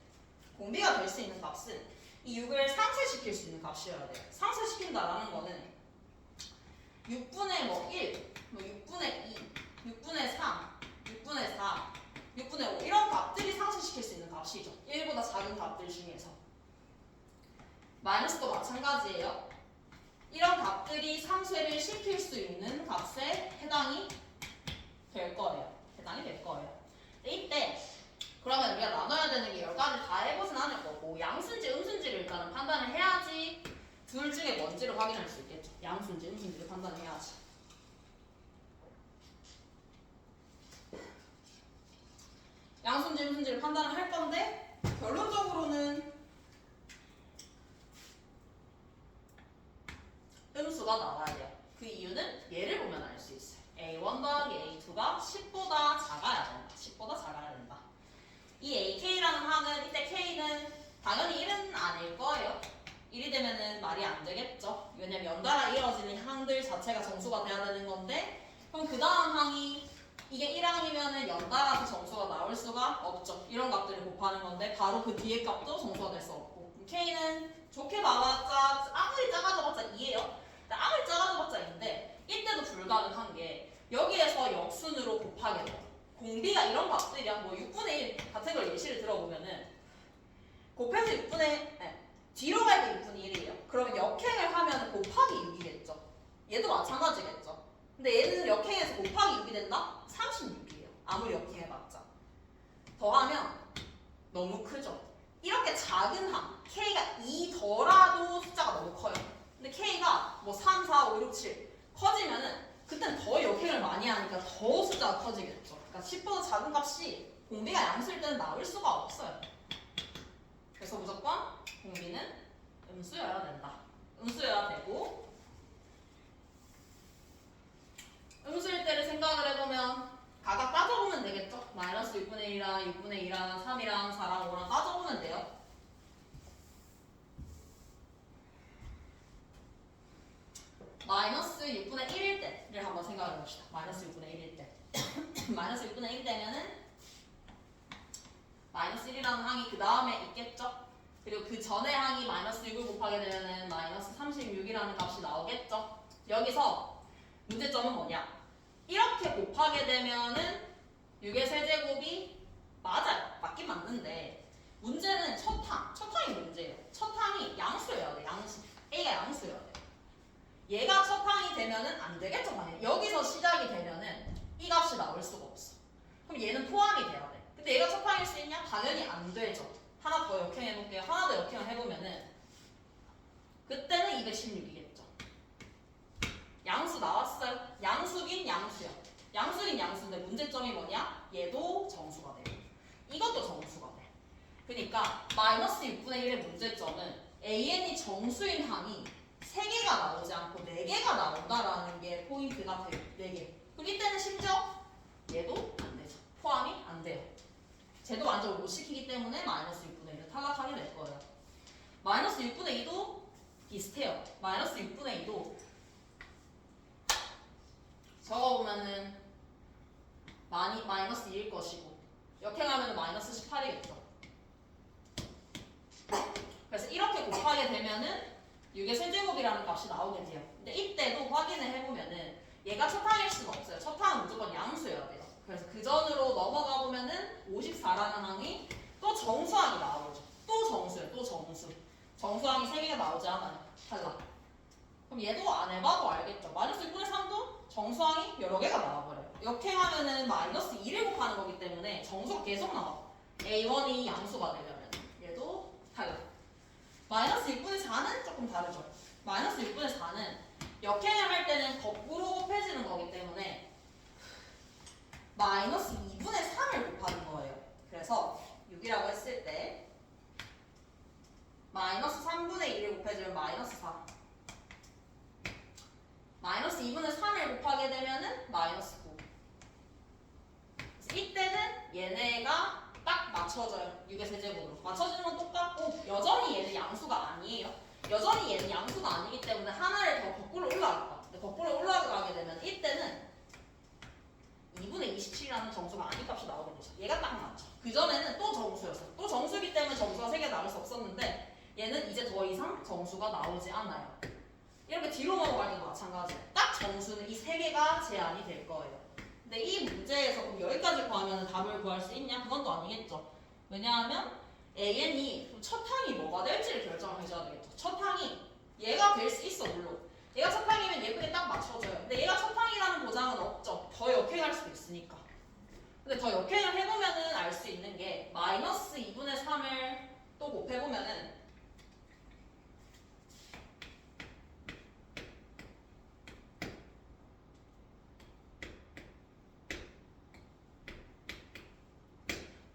공비가 될 수 있는 값은 이 6을 상쇄시킬 수 있는 값이어야 돼요. 상쇄시킨다라는 거는 6분의 뭐 1, 뭐 6분의 2, 6분의 3, 6분의 4, 6분의 5 이런 값들이 상쇄시킬 수 있는 값이죠. 1보다 작은 값들 중에서. 마이너스도 마찬가지예요. 이런 값들이 상쇄를 시킬 수 있는 값에 해당이 될 거예요. 해당이 될 거예요. 이때 그러면 우리가 나눠야 되는 게 10가지 다 해보진 않을 거고 양수인지 음수인지를 일단은 판단을 해야지 둘 중에 뭔지를 확인할 수 있겠죠. 양수인지 음수인지를 판단해야지. 양수인지 음수인지를 판단을 할 건데 결론적으로는 음수가 나와야 돼요. 그 이유는 얘를 보면 알 수 있어요. A1 더하기 A2가 10보다 작아야 된다. 10보다 작아야 된다. 이 AK라는 항은 이때 K는 당연히 1은 아닐 거예요. 1이 되면은 말이 안 되겠죠. 왜냐면 연달아 이어지는 항들 자체가 정수가 돼야 되는 건데 그럼 그 다음 항이 이게 1항이면은 연달아서 정수가 나올 수가 없죠. 이런 값들을 곱하는 건데 바로 그 뒤에 값도 정수가 될 수 없고 K는 좋게 봐봤자 아무리 작아져봤자 2예요. 아무리 작아져봤자 2인데 이때도 불가능한 게 여기에서 역순으로 곱하게 돼요. 공비가 이런 값들이야. 뭐 6분의 1 같은 걸 예시를 들어보면은 곱해서 6분의 뒤로 갈 때 6분의 1이에요. 그러면 역행을 하면 곱하기 6이겠죠. 얘도 마찬가지겠죠. 근데 얘는 역행해서 곱하기 6이 된다? 36이에요. 아무리 역행해봤자. 더하면 너무 크죠. 이렇게 작은 항, K가 2더라도 숫자가 너무 커요. 근데 K가 뭐 3, 4, 5, 6, 7 커지면은 그때는 더 역행을 많이 하니까 더 숫자가 커지겠죠. 그러니까 10보다 작은 값이 공비가 양수일 때는 나올 수가 없어요. 그래서 무조건 공비는 음수여야 된다. 음수여야 되고, 음수일 때를 생각을 해보면 각각 따져보면 되겠죠. 마이너스 6분의 1이랑 6분의 2랑 3이랑 4랑 5랑 따져보면 돼요. 마이너스 6분의 1일 때를 한번 생각해 봅시다. 마이너스 6분의 1일 때. 마이너스 6분의 1 되면은 마이너스 1이라는 항이 그 다음에 있겠죠? 그리고 그 전에 항이 마이너스 6을 곱하게 되면은 마이너스 36이라는 값이 나오겠죠? 여기서 문제점은 뭐냐? 이렇게 곱하게 되면은 6의 세제곱이 맞아요. 맞긴 맞는데 문제는 첫 항이 문제예요. 첫 항이 양수여야 돼. 양수. A가 양수여야 돼. 얘가 첫 항이 되면은 안 되겠죠, 당연히. 여기서 시작이 되면은 이 값이 나올 수가 없어. 그럼 얘는 포함이 돼야 돼. 근데 얘가 첫 항일 수 있냐? 당연히 안 되죠. 하나 더 역행해볼게요. 하나 더 역행을 해보면은 그때는 216이겠죠. 양수 나왔어요. 양수긴 양수야. 양수긴 양수인데 문제점이 뭐냐? 얘도 정수가 돼요. 이것도 정수가 돼. 그러니까 마이너스 6분의 1의 문제점은 AN이 정수인 항이 3개가 나오지 않고 4개가 나온다라는 게 포인트가 돼요. 4개. 그럼 이때는 심지어 얘도 안 되죠. 포함이 안 돼요. 쟤도 완전 못 시키기 때문에 마이너스 6분의 1을 탈락하게 될 거예요. 마이너스 6분의 2도 비슷해요. 마이너스 6분의 2도 적어보면은 마이너스 2일 것이고 역행하면 마이너스 18이겠죠. 그래서 이렇게 곱하게 되면은 6의 세제곱이라는 값이 나오게 돼요. 근데 이때도 확인을 해보면은 얘가 첫 항일 수가 없어요. 첫 항은 무조건 양수여야 돼요. 그래서 그 전으로 넘어가 보면은 54라는 항이 또 정수항이 나오죠. 또 정수예요. 또 정수. 정수항이 3개가 나오지 않아요. 탈락. 그럼 얘도 안 해봐도 알겠죠. 마이너스 6분의 3도 정수항이 여러 개가 나와버려요. 역행하면은 마이너스 2를 곱하는 거기 때문에 정수가 계속 나와. A1이 양수가 되려면 얘도 탈락. 마이너스 6분의 4는 조금 다르죠. 마이너스 6분의 4는 역행을 할 때는 거꾸로 곱해지는 거기 때문에 마이너스 2분의 3을 곱하는 거예요. 그래서 6이라고 했을 때 마이너스 3분의 2를 곱해주면 마이너스 4. 마이너스 2분의 3을 곱하게 되면은 마이너스 9. 그래서 이때는 얘네가 딱 맞춰져요. 6의 세제곱으로. 맞춰지는 건 똑같고 여전히 얘는 양수가 아니에요. 여전히 얘는 양수가 아니기 때문에 하나를 더 거꾸로 올라갈 것 같아요. 거꾸로 올라가게 되면 이때는 2분의 27이라는 정수가 아닌 값이 나오게 되죠. 얘가 딱 맞죠. 그전에는 또 정수였어요. 또 정수이기 때문에 정수가 3개 나올 수 없었는데 얘는 이제 더 이상 정수가 나오지 않아요. 이렇게 뒤로 넘어갈 때도 마찬가지예요. 딱 정수는 이 3개가 제한이 될 거예요. 근데 이 문제에서 그럼 여기까지 구하면 답을 구할 수 있냐? 그건 또 아니겠죠. 왜냐하면 AN이 첫 항이 뭐가 될지를 결정을 해줘야 되겠죠. 첫 항이 얘가 될 수 있어 물론. 얘가 첫 항이면 예쁘게 딱 맞춰줘요. 근데 얘가 첫 항이라는 보장은 없죠. 더 역행할 수도 있으니까. 근데 더 역행을 해보면은 알 수 있는 게 마이너스 2분의 3을 또 곱해보면은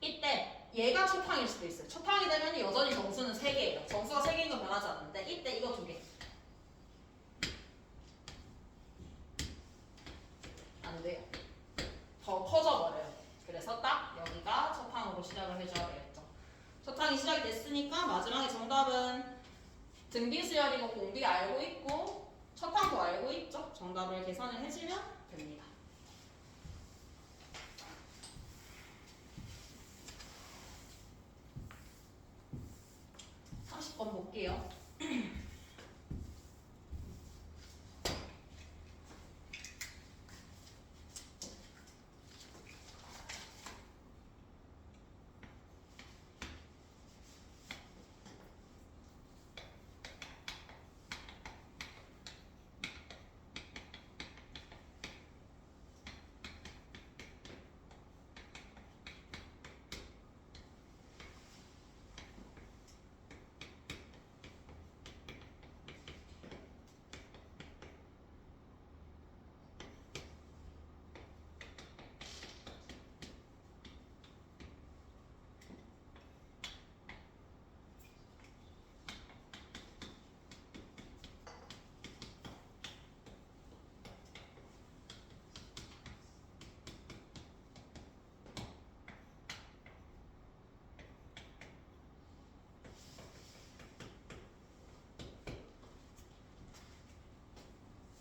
이때 얘가 첫 항일 수도 있어요. 첫 항이 되면 여전히 정수는 3개예요. 정수가 3개인 건 변하지 않는데 이때 이거 2개. 안 돼요. 더 커져버려요. 그래서 딱 여기가 첫 항으로 시작을 해줘야 되겠죠. 첫 항이 시작이 됐으니까 마지막에 정답은 등비수열이고 공비 알고 있고 첫 항도 알고 있죠. 정답을 계산을 해주면 됩니다. 30번 볼게요.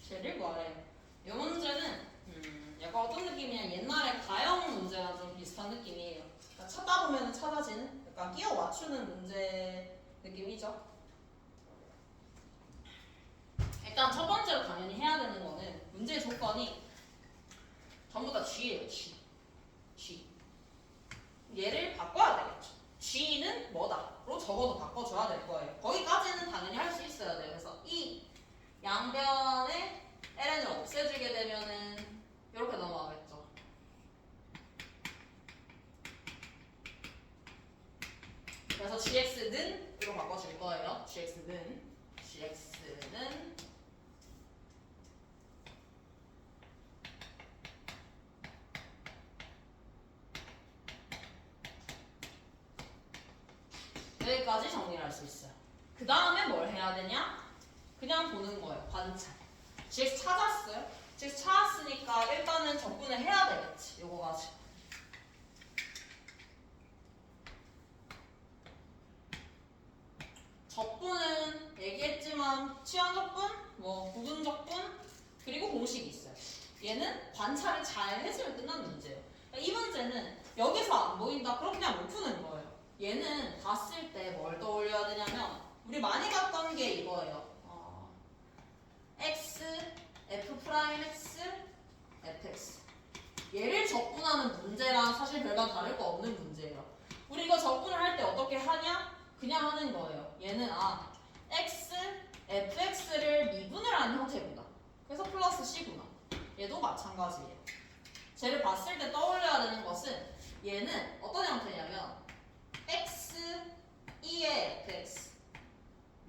제일 과해. 이 문제는 약간 어떤 느낌이냐, 옛날에 가형 문제랑 좀 비슷한 느낌이에요. 그러니까 찾다 보면 찾아지는 약간 끼워 맞추는 문제 느낌이죠. 일단 첫 번째로 당연히 해야 되는 거는 문제의 조건이 전부 다 G예요. G. 얘를 바꿔야 되겠죠. G는 뭐다?로 적어도 바꿔줘야 될 거예요. 거기까지는 당연히 할 수 있어야 돼요. 그래서 이 양변에 ln을 없애주게 되면은 이렇게 넘어가겠죠. 그래서 gx는 이로 바꿔줄 거예요. gx는 여기까지 정리를 할 수 있어요. 그 다음에 뭘 해야 되냐? 그냥 보는 거예요. 관찰. gx 찾았어요. gx 찾았으니까 일단은 적분을 해야 되겠지. 요거 가지고. 적분은 얘기했지만 취한 적분, 뭐 부분 적분, 그리고 공식이 있어요. 얘는 관찰을 잘 해주면 끝나는 문제예요. 그러니까 이 문제는 여기서 안 보인다? 그럼 그냥 못 푸는 거예요. 얘는 봤을 때 뭘 떠올려야 되냐면 우리 많이 봤던 게 이거예요. x, f'x, fx. 얘를 적분하는 문제랑 사실 별반 다를 거 없는 문제예요. 우리 이거 적분을 할 때 어떻게 하냐? 그냥 하는 거예요. 얘는 x, fx를 미분을 하는 형태구나. 그래서 플러스 c구나. 얘도 마찬가지예요. 쟤를 봤을 때 떠올려야 되는 것은 얘는 어떤 형태냐면 x, 2의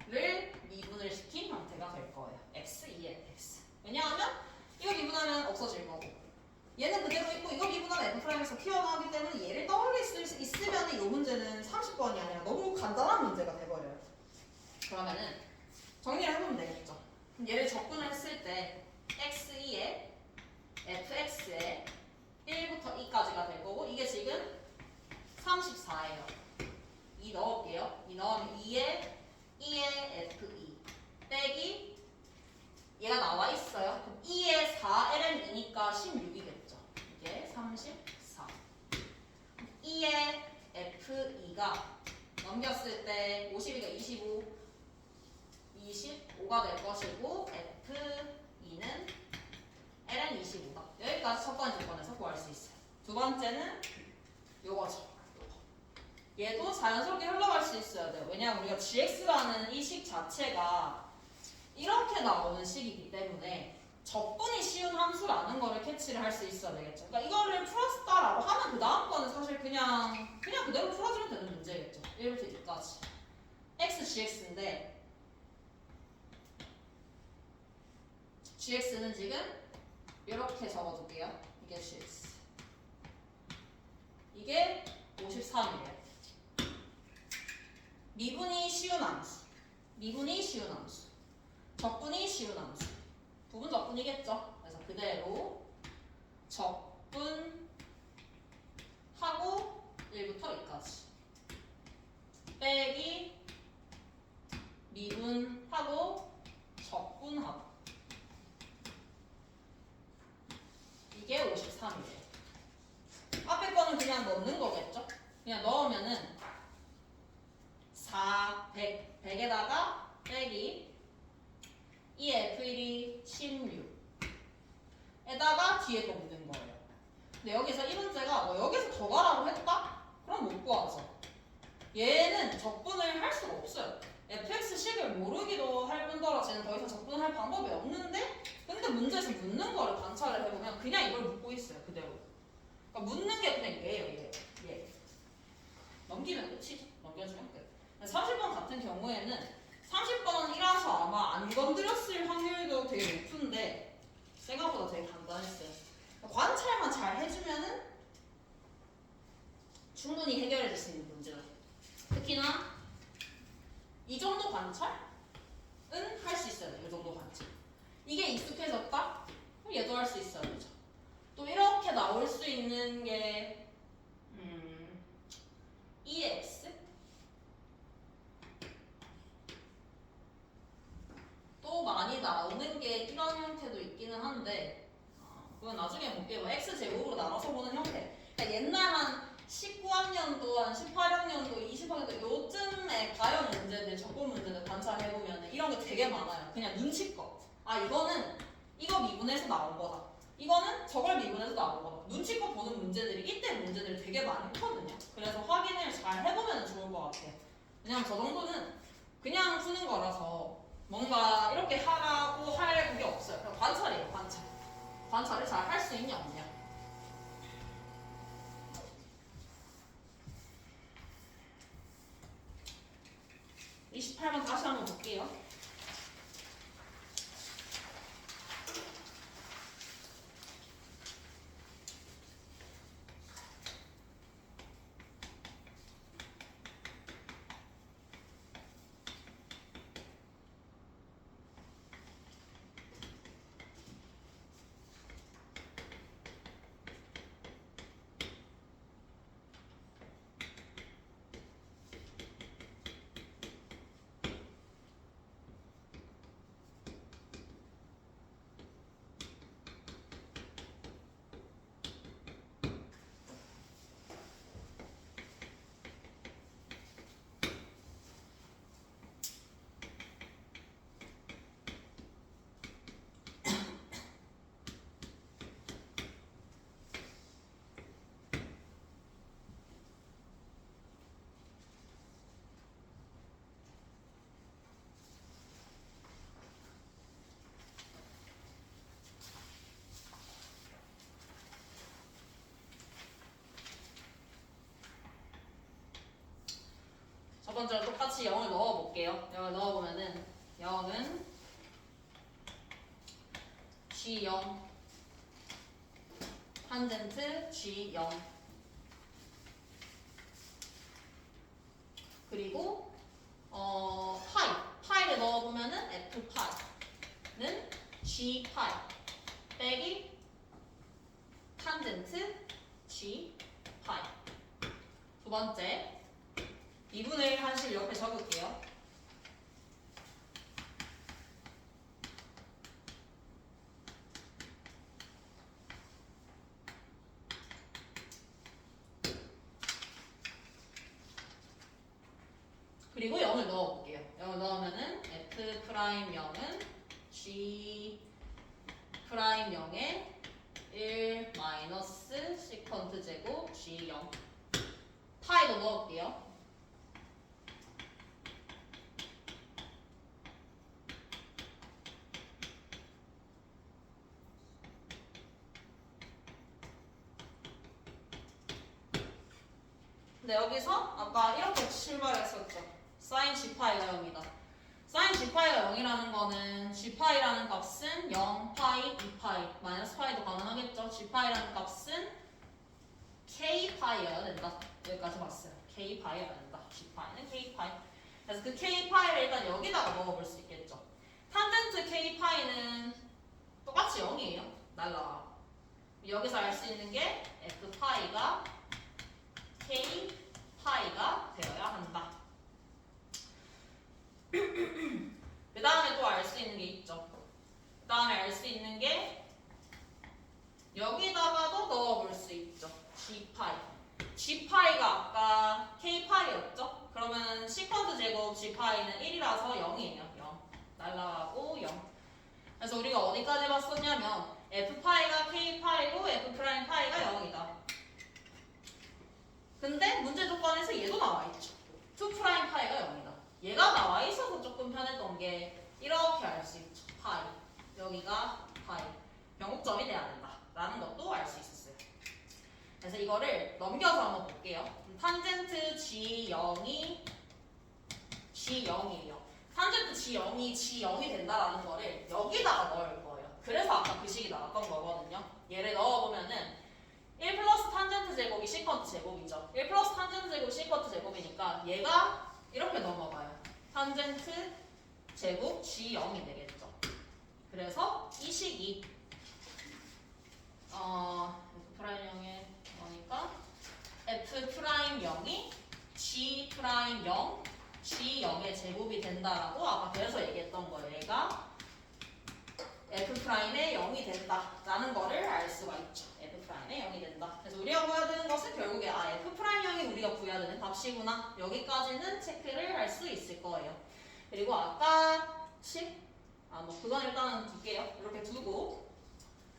fx를 미분을 시킨 형태가 될 거예요. x, 2의 fx. 왜냐하면 이거 미분하면 없어질 거고 얘는 그대로 있고 이거 미분하면 f'에서 튀어나오기 때문에 얘를 떠올릴 수 있으면 이 문제는 30번이 아니라 너무 간단한 문제가 돼버려요. 그러면은 정리를 해보면 되겠죠. 얘를 적분을 했을 때 x2에 fx에 1부터 2까지가 될 거고 이게 지금 34예요. 2 넣을게요. 2 넣으면 2에 fe 빼기 얘가 나와 있어요. 그럼 2에 4 ln이니까 16이겠죠. 이게 34. 2에 f2가 넘겼을 때 52가 25가 될 것이고 f2는 ln 25다. 여기까지 첫 번째 조건에서 구할 수 있어요. 두 번째는 요거죠. 얘도 자연스럽게 흘러갈 수 있어야 돼요. 왜냐하면 우리가 gx라는 이 식 자체가 이렇게 나오는 식이기 때문에 적분이 쉬운 함수라는 거를 캐치를 할 수 있어야 되겠죠. 그러니까 이거를 풀었다라고 하면 그 다음 거는 사실 그냥 그대로 풀어주면 되는 문제겠죠. 1부터 2까지. x, gx인데 gx는 지금 이렇게 적어둘게요. 이게 gx. 이게 53이에요. 미분이 쉬운 함수. 적분이 쉬운 함수. 부분 적분이겠죠. 그래서 그대로 적분하고 1부터 2까지 빼기 미분하고 적분하고 이게 53이에요. 앞에 거는 그냥 넣는 거겠죠. 그냥 넣으면은 4, 100에다가 빼기 2의 f1이 16에다가 뒤에 거 묻는 거예요. 근데 여기서 이 문제가 뭐 여기서 더 가라고 했다? 그럼 못 구하죠. 얘는 적분을 할 수가 없어요. fx식을 모르기도 할 뿐더러 쟤는 더 이상 적분을 할 방법이 없는데 근데 문제에서 묻는 거를 관찰을 해보면 그냥 이걸 묻고 있어요. 그대로. 그러니까 묻는 게 그냥 얘예요. 얘. 넘기면 끝이죠. 넘겨주면 끝. 30번 같은 경우에는 30번이라서 아마 안 건드렸을 확률도 되게 높은데 생각보다 되게 간단했어요. 관찰만 잘 해주면은 충분히 해결해 줄 수 있는 문제다. 특히나 이 정도 관찰은 할 수 있어야 돼요. 이 정도 관찰. 이게 익숙해졌다? 그럼 얘도 할 수 있어야 되죠. 또 이렇게 나올 수 있는 게 EX 또 많이 나오는 게 이런 형태도 그건 나중에 볼게요. x제곱으로 나눠서 보는 형태. 그러니까 옛날 한 19학년도, 한 18학년도, 20학년도 요쯤에 가형 문제들, 적분 문제들 관찰해보면 이런 거 되게 많아요. 그냥 눈치껏. 아 이거는 이거 미분해서 나온 거다. 이거는 저걸 미분해서 나온 거다. 눈치껏 보는 문제들이 이때 문제들이 되게 많거든요. 그래서 확인을 잘 해보면 좋을 것 같아요. 왜냐면 저 정도는 그냥 푸는 거라서 뭔가 이렇게 하라고 할 그게 없어요. 그냥 관찰이에요, 관찰. 관찰을 잘 할 수 있냐 없냐. 이 28번 다시 한번 볼게요. 첫 번째로 똑같이 0을 넣어볼게요. 0을 넣어보면은 0은 G0 탄젠트 G0 그리고 파이를 넣어보면은 F파이는 G파이 빼기 탄젠트 G파이. 두 번째 2분의 1 한식 옆에 적을게요. 그리고 0을 넣어볼게요. 0을 넣으면은 F'0은 G'0의 1 마이너스 시컨트 제곱 G0 파이도 넣을게요. 근데 여기서 아까 이렇게 출발했었죠. 사인 G파이가 0이다. 사인 G파이가 0이라는 거는 G파이라는 값은 0파이, 2파이, 마이너스 파이도 가능하겠죠. G파이라는 값은 K파이여야 된다. 여기까지 봤어요. K파이여야 된다. G파이는 K파이. 그래서 그 K파이를 일단 여기다가 넣어볼 수 있겠죠. 탄젠트 K파이는 똑같이 0이에요. 날라와. 여기서 알 수 있는 게 F파이가 K파이가 되어야 한다. 그 다음에 또 알 수 있는 게 있죠. 그 다음에 알 수 있는 게 여기다가도 넣어볼 수 있죠. G파이. G파이가 아까 K파이였죠? 그러면 시퀀트 제곱 G파이는 1이라서 0이에요. 0. 날라가고 0. 그래서 우리가 어디까지 봤었냐면 F파이가 K파이고 F'파이가 0이다. 근데 문제 조건에서 얘도 나와 있죠. 2'파이가 0이다. 얘가 나와 있어서 조금 편했던 게 이렇게 알 수 있죠. 파이. 여기가 파이. 변곡점이 돼야 된다. 라는 것도 알 수 있었어요. 그래서 이거를 넘겨서 한번 볼게요. 탄젠트 G0이 G0이에요. 탄젠트 G0이 된다라는 거를 여기다가 넣을 거예요. 그래서 아까 그 식이 나왔던 거거든요. 얘를 넣어보면은 1 플러스 탄젠트 제곱이 시컨트 제곱이죠. 1 플러스 탄젠트 제곱이 시컨트 제곱이니까 얘가 이렇게 넘어가요. 탄젠트 제곱 G0이 되겠죠. 그래서 이 식이 F'0의 거니까 F'0이 G'0 G0의 제곱이 된다라고 아까 그래서 얘기했던 거예요. 얘가 F'의 0이 된다라는 거를 알 수가 있죠. F'의 0이 된다. 그래서 우리가 구해야 되는 것은 결국에 F'0이 우리가 구해야 되는 값이구나. 여기까지는 체크를 할 수 있을 거예요. 그리고 아까 뭐 그건 일단은 둘게요. 이렇게 두고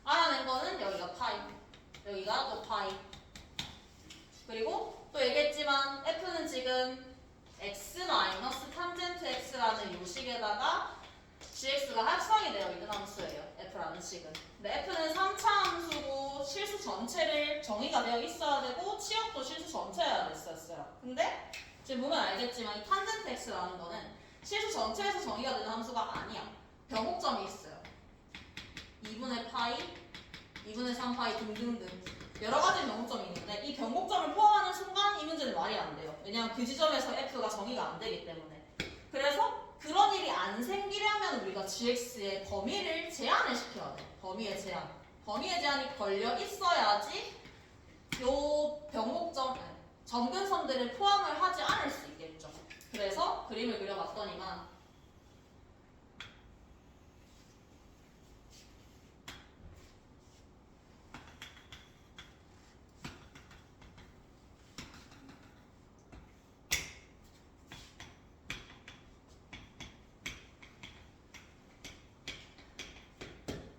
알아낸 거는 여기가 파이, 여기가 또 파이. 그리고 또 얘기했지만 F는 지금 x 탄젠트 x라는 요식에다가 gx가 합성이 되어 있는 함수예요. f라는 식은. 근데 f는 3차 함수고 실수 전체를 정의가 되어 있어야 되고 치역도 실수 전체여야 됐었어요. 근데 지금 보면 알겠지만 이 탄젠트 x라는 거는 실수 전체에서 정의가 되는 함수가 아니야. 변곡점이 있어요. 2분의 파이, 2분의 3파이 등등등 여러 가지 변곡점이 있는데 이 변곡점을 포함하는 순간 이 문제는 말이 안 돼요. 왜냐하면 그 지점에서 f가 정의가 안 되기 때문에. 그래서 그런 일이 안 생기려면 우리가 gx의 범위를 제한을 시켜야 돼. 범위의 제한. 범위의 제한이 걸려 있어야지 요 변곡점, 점근선들을 포함을 하지 않을 수 있겠죠. 그래서 그림을 그려봤더니만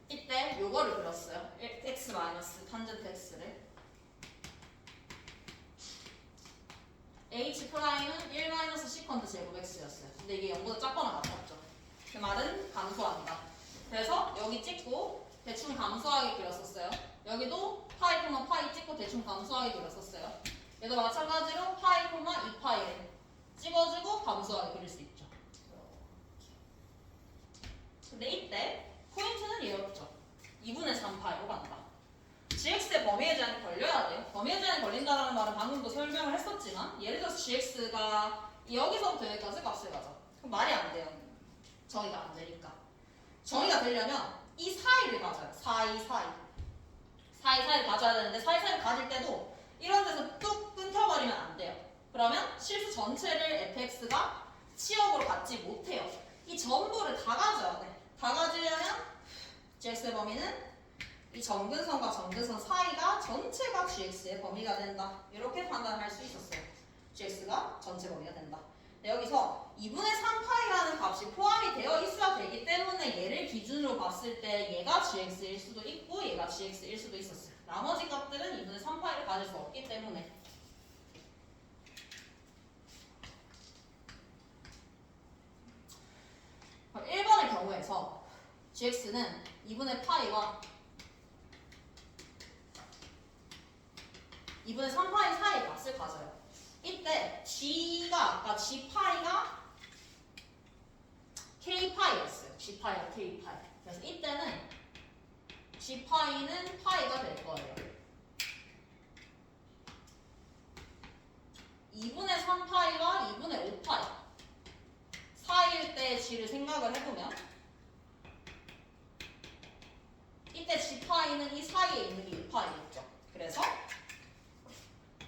이때 요거를 그렸어요. x 마이너스 탄젠트 x를 h 프라임은 1 마이너스 시컨트 제곱 x였어요. 근데 이게 0보다 작거나 같았죠. 그 말은 감소한다. 그래서 여기 찍고 대충 감소하게 그렸었어요. 여기도 파이 코마 파이 찍고 대충 감소하게 그렸었어요. 얘도 마찬가지로 파이 코마 2파이를 찍어주고 감소하게 그릴 수 있죠. 근데 이때 포인트는 얘였죠. 2분의 3파이로 간다. gx의 범위의 제한이 걸려야 돼요. 범위의 제한이 걸린다는 말은 방금도 설명을 했었지만 예를 들어서 gx가 여기서부터 여기까지 값을 가져. 그럼 말이 안 돼요. 정의가 안 되니까. 정의가 되려면 이 사이를 가져요. 사이를 가져야 되는데 사이를 가질 때도 이런 데서 뚝 끊겨버리면 안 돼요. 그러면 실수 전체를 fx가 치역으로 갖지 못해요. 이 전부를 다 가져야 돼. 다 가지려면 gx의 범위는 이 점근선과 점근선 사이가 전체가 gx의 범위가 된다. 이렇게 판단할 수 있었어요. gx가 전체 범위가 된다. 여기서 2분의 3파이라는 값이 포함이 되어 있어야 되기 때문에 얘를 기준으로 봤을 때 얘가 gx일 수도 있고 얘가 gx일 수도 있었어요. 나머지 값들은 2분의 3파이를 가질 수 없기 때문에. 그럼 1번의 경우에서 gx는 2분의 파이와 2분의 3파이 사이의 값을 가져요. 이때 g가 아까 g파이가 k파이였어요. g파이와 k파이. 그래서 이때는 g파이는 파이가 될 거예요. 2분의 3파이와 2분의 5파이 사이일 때 g를 생각을 해보면 이때 g파이는 이 사이에 있는 게 2파이겠죠. 그래서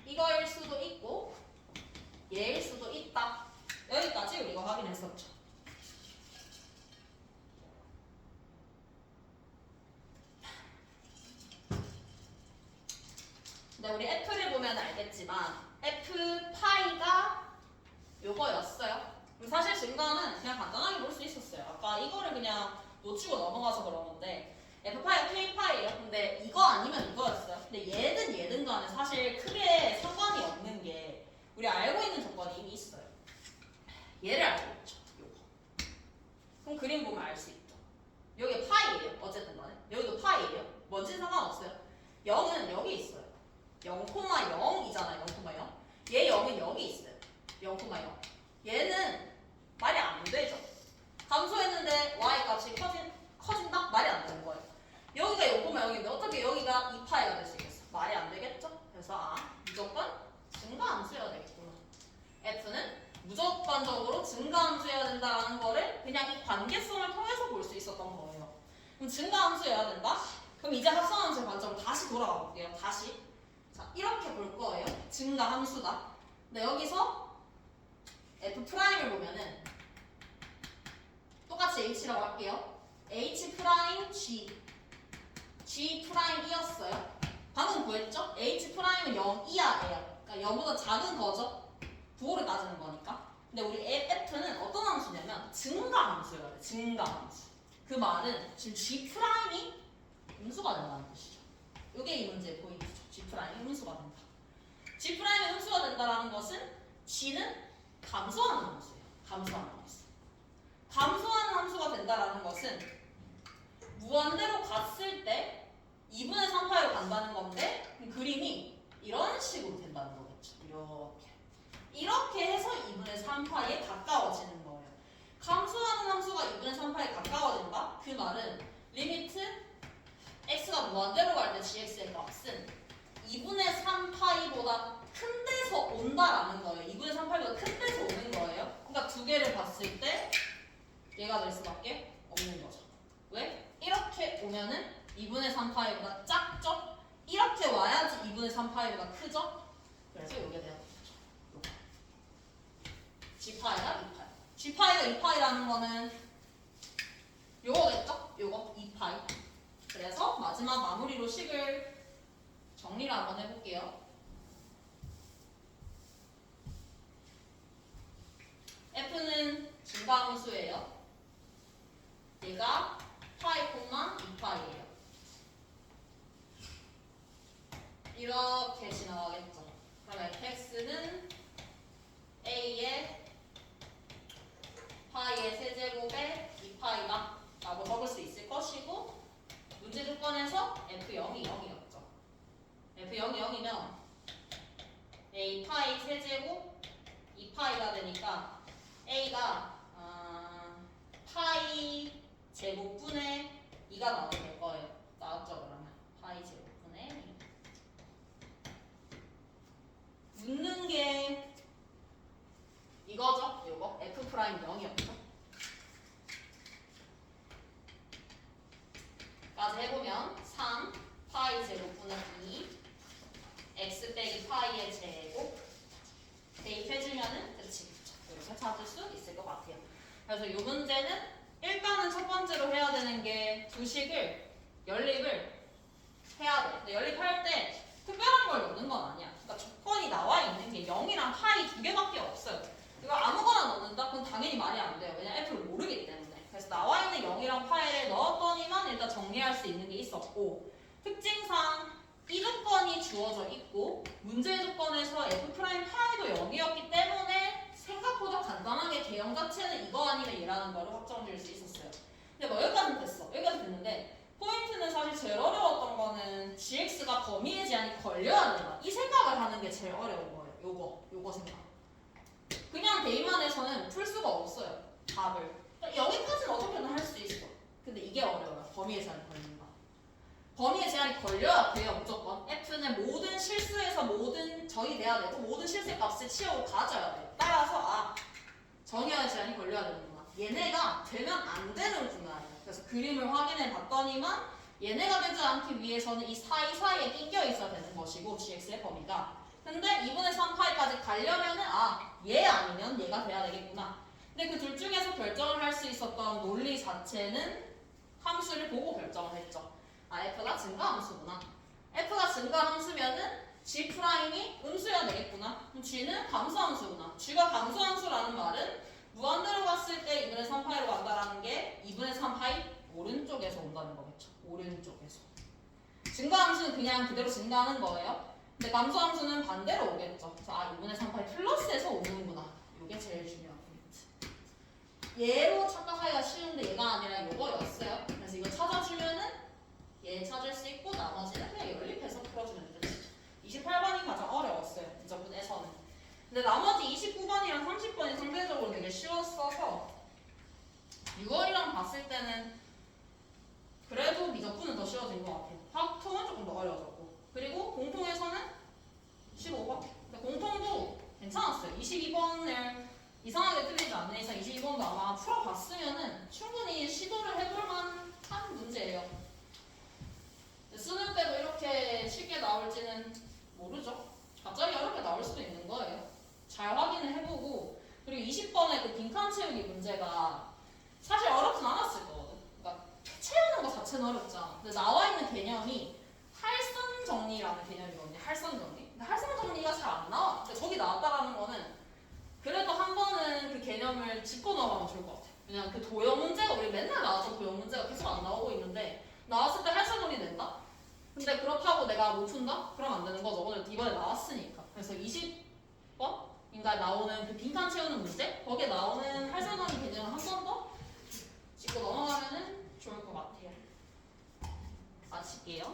이거일 수도 있고 얘일 수도 있다. 여기까지 우리가 확인했었죠. 근데 우리 f를 보면 알겠지만 f파이가 요거였어요. 사실 증가는 그냥 간단하게 볼 수 있었어요. 아까 이거를 그냥 놓치고 넘어가서 그러는데 f파이가 k파이예요. 근데 이거 아니면 이거였어요. 근데 얘든 간에 사실 크게 상관이 없는 게 우리 알고 있는 조건이 이미 있어요. 얘를 알고 있죠. 요거. 그럼 그림 보면 알 수 있죠. 여기 파이예요. 어쨌든 간에. 여기도 파이예요. 뭔지 상관없어요. 0은 여기 있어요. 0,0이잖아요. 0,0. 얘 0은 여기 있어요. 0,0. 얘는 말이 안 되죠. 감소했는데 y 값이 커진다? 말이 안 되는 거예요. 여기가 0,0인데 어떻게 여기가 2파이가 될 수 있겠어? 말이 안 되겠죠? 그래서 무조건 증가함수여야 되겠구나. f는 무조건적으로 증가함수여야 된다는 거를 그냥 이 관계성을 통해서 볼 수 있었던 거예요. 그럼 증가함수여야 된다? 그럼 이제 합성함수의 관점으로 다시 돌아가 볼게요. 다시. 자, 이렇게 볼 거예요. 증가함수다. 근데 여기서 F'을 보면은 똑같이 H라고 할게요. H 프라임 G G 프라임이었어요. 방금 구했죠? H 프라임은 0 이하예요. 그러니까 0보다 작은 거죠. 부호를 따지는 거니까. 근데 우리 F는 어떤 함수냐면 증가함수예요. 증가함수. 그 말은 지금 G 프라임이 음수가 된다는 뜻이죠. 이게 이 문제에 보이죠. G 프라임이 음수가 된다. G 프라임이 음수가 된다는 것은 G는 감소하는 함수예요. 감소하는 함수. 감소하는 함수가 된다는 것은 무한대로 갔을 때 2분의 3파이로 간다는 건데 그림이 이런 식으로 된다는 거겠죠. 이렇게 해서 2분의 3파이에 가까워지는 거예요. 감소하는 함수가 2분의 3파이에 가까워진다? 그 말은 리미트 x가 무한대로 갈 때 gx의 값은 2분의 3파이보다 큰 데서 온다라는 거예요. 2분의 3파이보다 큰 데서 오는 거예요. 그러니까 두 개를 봤을 때 얘가 될 수밖에 없는 거죠. 왜? 이렇게 오면은 2분의 3파이보다 작죠? 이렇게 와야지 2분의 3파이보다 크죠? 그래서 이게 돼야 되죠. g파이가 2파이. g파이가 2파이라는 거는 요거겠죠? 요거 2파이. 그래서 마지막 마무리로 식을 정리를 한번 해볼게요. F는 증가함수예요. 얘가 파이, 2파이예요. 이렇게 지나가겠죠. 그럼 fx는 a의 파이의 세제곱에 2파이다 라고 적을 수 있을 것이고 문제 조건에서 f0이 0이었죠. f0이 0이면 a 파이 세제곱 2파이가 되니까 a가 파이 제곱분의 2가 나오게 될 거예요. 나왔죠 그러면 파이 제곱분의 2. 묻는 게 이거죠. 요거 f 프라임 0이었죠. 까지 해보면 3 파이 제곱분의 2 x 빼기 파이의 제곱 대입해주면은 그치 이렇게 찾을 수 있을 것 같아요. 그래서 이 문제는 일단은 첫 번째로 해야 되는 게 두 식을 연립을 해야 돼. 근데 연립할 때 특별한 걸 넣는 건 아니야. 그러니까 조건이 나와 있는 게 0이랑 파이 두 개밖에 없어요. 이거 아무거나 넣는다? 그건 당연히 말이 안 돼요. 왜냐면 F를 모르기 때문에. 그래서 나와 있는 0이랑 파이를 넣었더니만 일단 정리할 수 있는 게 있었고 특징상 이 조건이 주어져 있고 문제 조건에서 F 프라임 파이도 0이었기 때문에 생각보다 간단하게 개형 자체는 이거 아니면 얘라는 거를 확정지을 수 있었어요. 근데 뭐 여기까지는 됐어. 여기까지 됐는데 포인트는 사실 제일 어려웠던 거는 gx가 범위의 제한이 걸려야 된다. 이 생각을 하는 게 제일 어려운 거예요. 요거 생각. 그냥 대입만 해서는 풀 수가 없어요. 답을. 그러니까 여기까지는 어떻게든 할 수 있어. 근데 이게 어려워요. 범위의 제한이 걸린다. 범위의 제한이 걸려야 돼요. 무조건. F는 모든 실수에서 모든 적이 돼야 되고 모든 실수의 값을 치우고 가져야 돼요. 따라서 전혀의 제한이 걸려야 되는구나. 얘네가 되면 안 되는구나. 그래서 그림을 확인해 봤더니만 얘네가 되지 않기 위해서는 이 사이사이에 낑겨 있어야 되는 것이고 gx의 범위가. 근데 2분의 3파이까지 가려면은 얘 아니면 얘가 돼야 되겠구나. 근데 그 둘 중에서 결정을 할 수 있었던 논리 자체는 함수를 보고 결정을 했죠. F가 증가함수구나. F가 증가함수면은 G'이 음수여야 되겠구나. 그럼 G는 감소함수구나. G가 감소함수라는 말은 무한대로 갔을 때 2분의 3파이로 간다라는 게 2분의 3파이 오른쪽에서 온다는 거겠죠. 오른쪽에서. 증가함수는 그냥 그대로 증가하는 거예요. 근데 감소함수는 반대로 오겠죠. 그래서 2분의 3파이 플러스에서 오는구나. 이게 제일 중요한 포인트. 얘로 착각하기가 쉬운데 얘가 아니라 요거였어요. 그래서 이거 찾아주면은 얘 찾을 수 있고 나머지는 그냥 연립해서 풀어주면 되지. 28번이 가장 어려웠어요. 이 부분에서는. 근데 나머지 29번이랑 30번이 상대적으로 되게 쉬웠어서 6월이랑 봤을 때는 그래도 미적분은 더 쉬워진 것 같아요. 화학통은 조금 더 어려워졌고 그리고 공통에서는 15번. 근데 공통도 괜찮았어요. 22번을 이상하게 틀리지 않는 이상 22번도 아마 풀어봤으면은 충분히 시도를 해볼 만한 문제예요. 수능 때도 이렇게 쉽게 나올지는 있잖아. 근데 나와 있는 개념이 할선 정리라는 개념이거든요. 할선 정리. 근데 할선 정리가 잘 안 나와. 근데 저기 나왔다라는 거는 그래도 한 번은 그 개념을 짚고 넘어가면 좋을 것 같아. 왜냐면 그 도형 문제가 우리 맨날 나와서 도형 문제가 계속 안 나오고 있는데 나왔을 때 할선 정리 된다? 근데 그렇다고 내가 못 푼다? 그러면 안 되는 거죠. 오늘 이번에 나왔으니까. 그래서 20번인가 나오는 그 빈칸 채우는 문제? 거기에 나오는 할선 정리 개념을 한 번 더 짚고 넘어가면은 좋을 것 같아요. 마칠게요.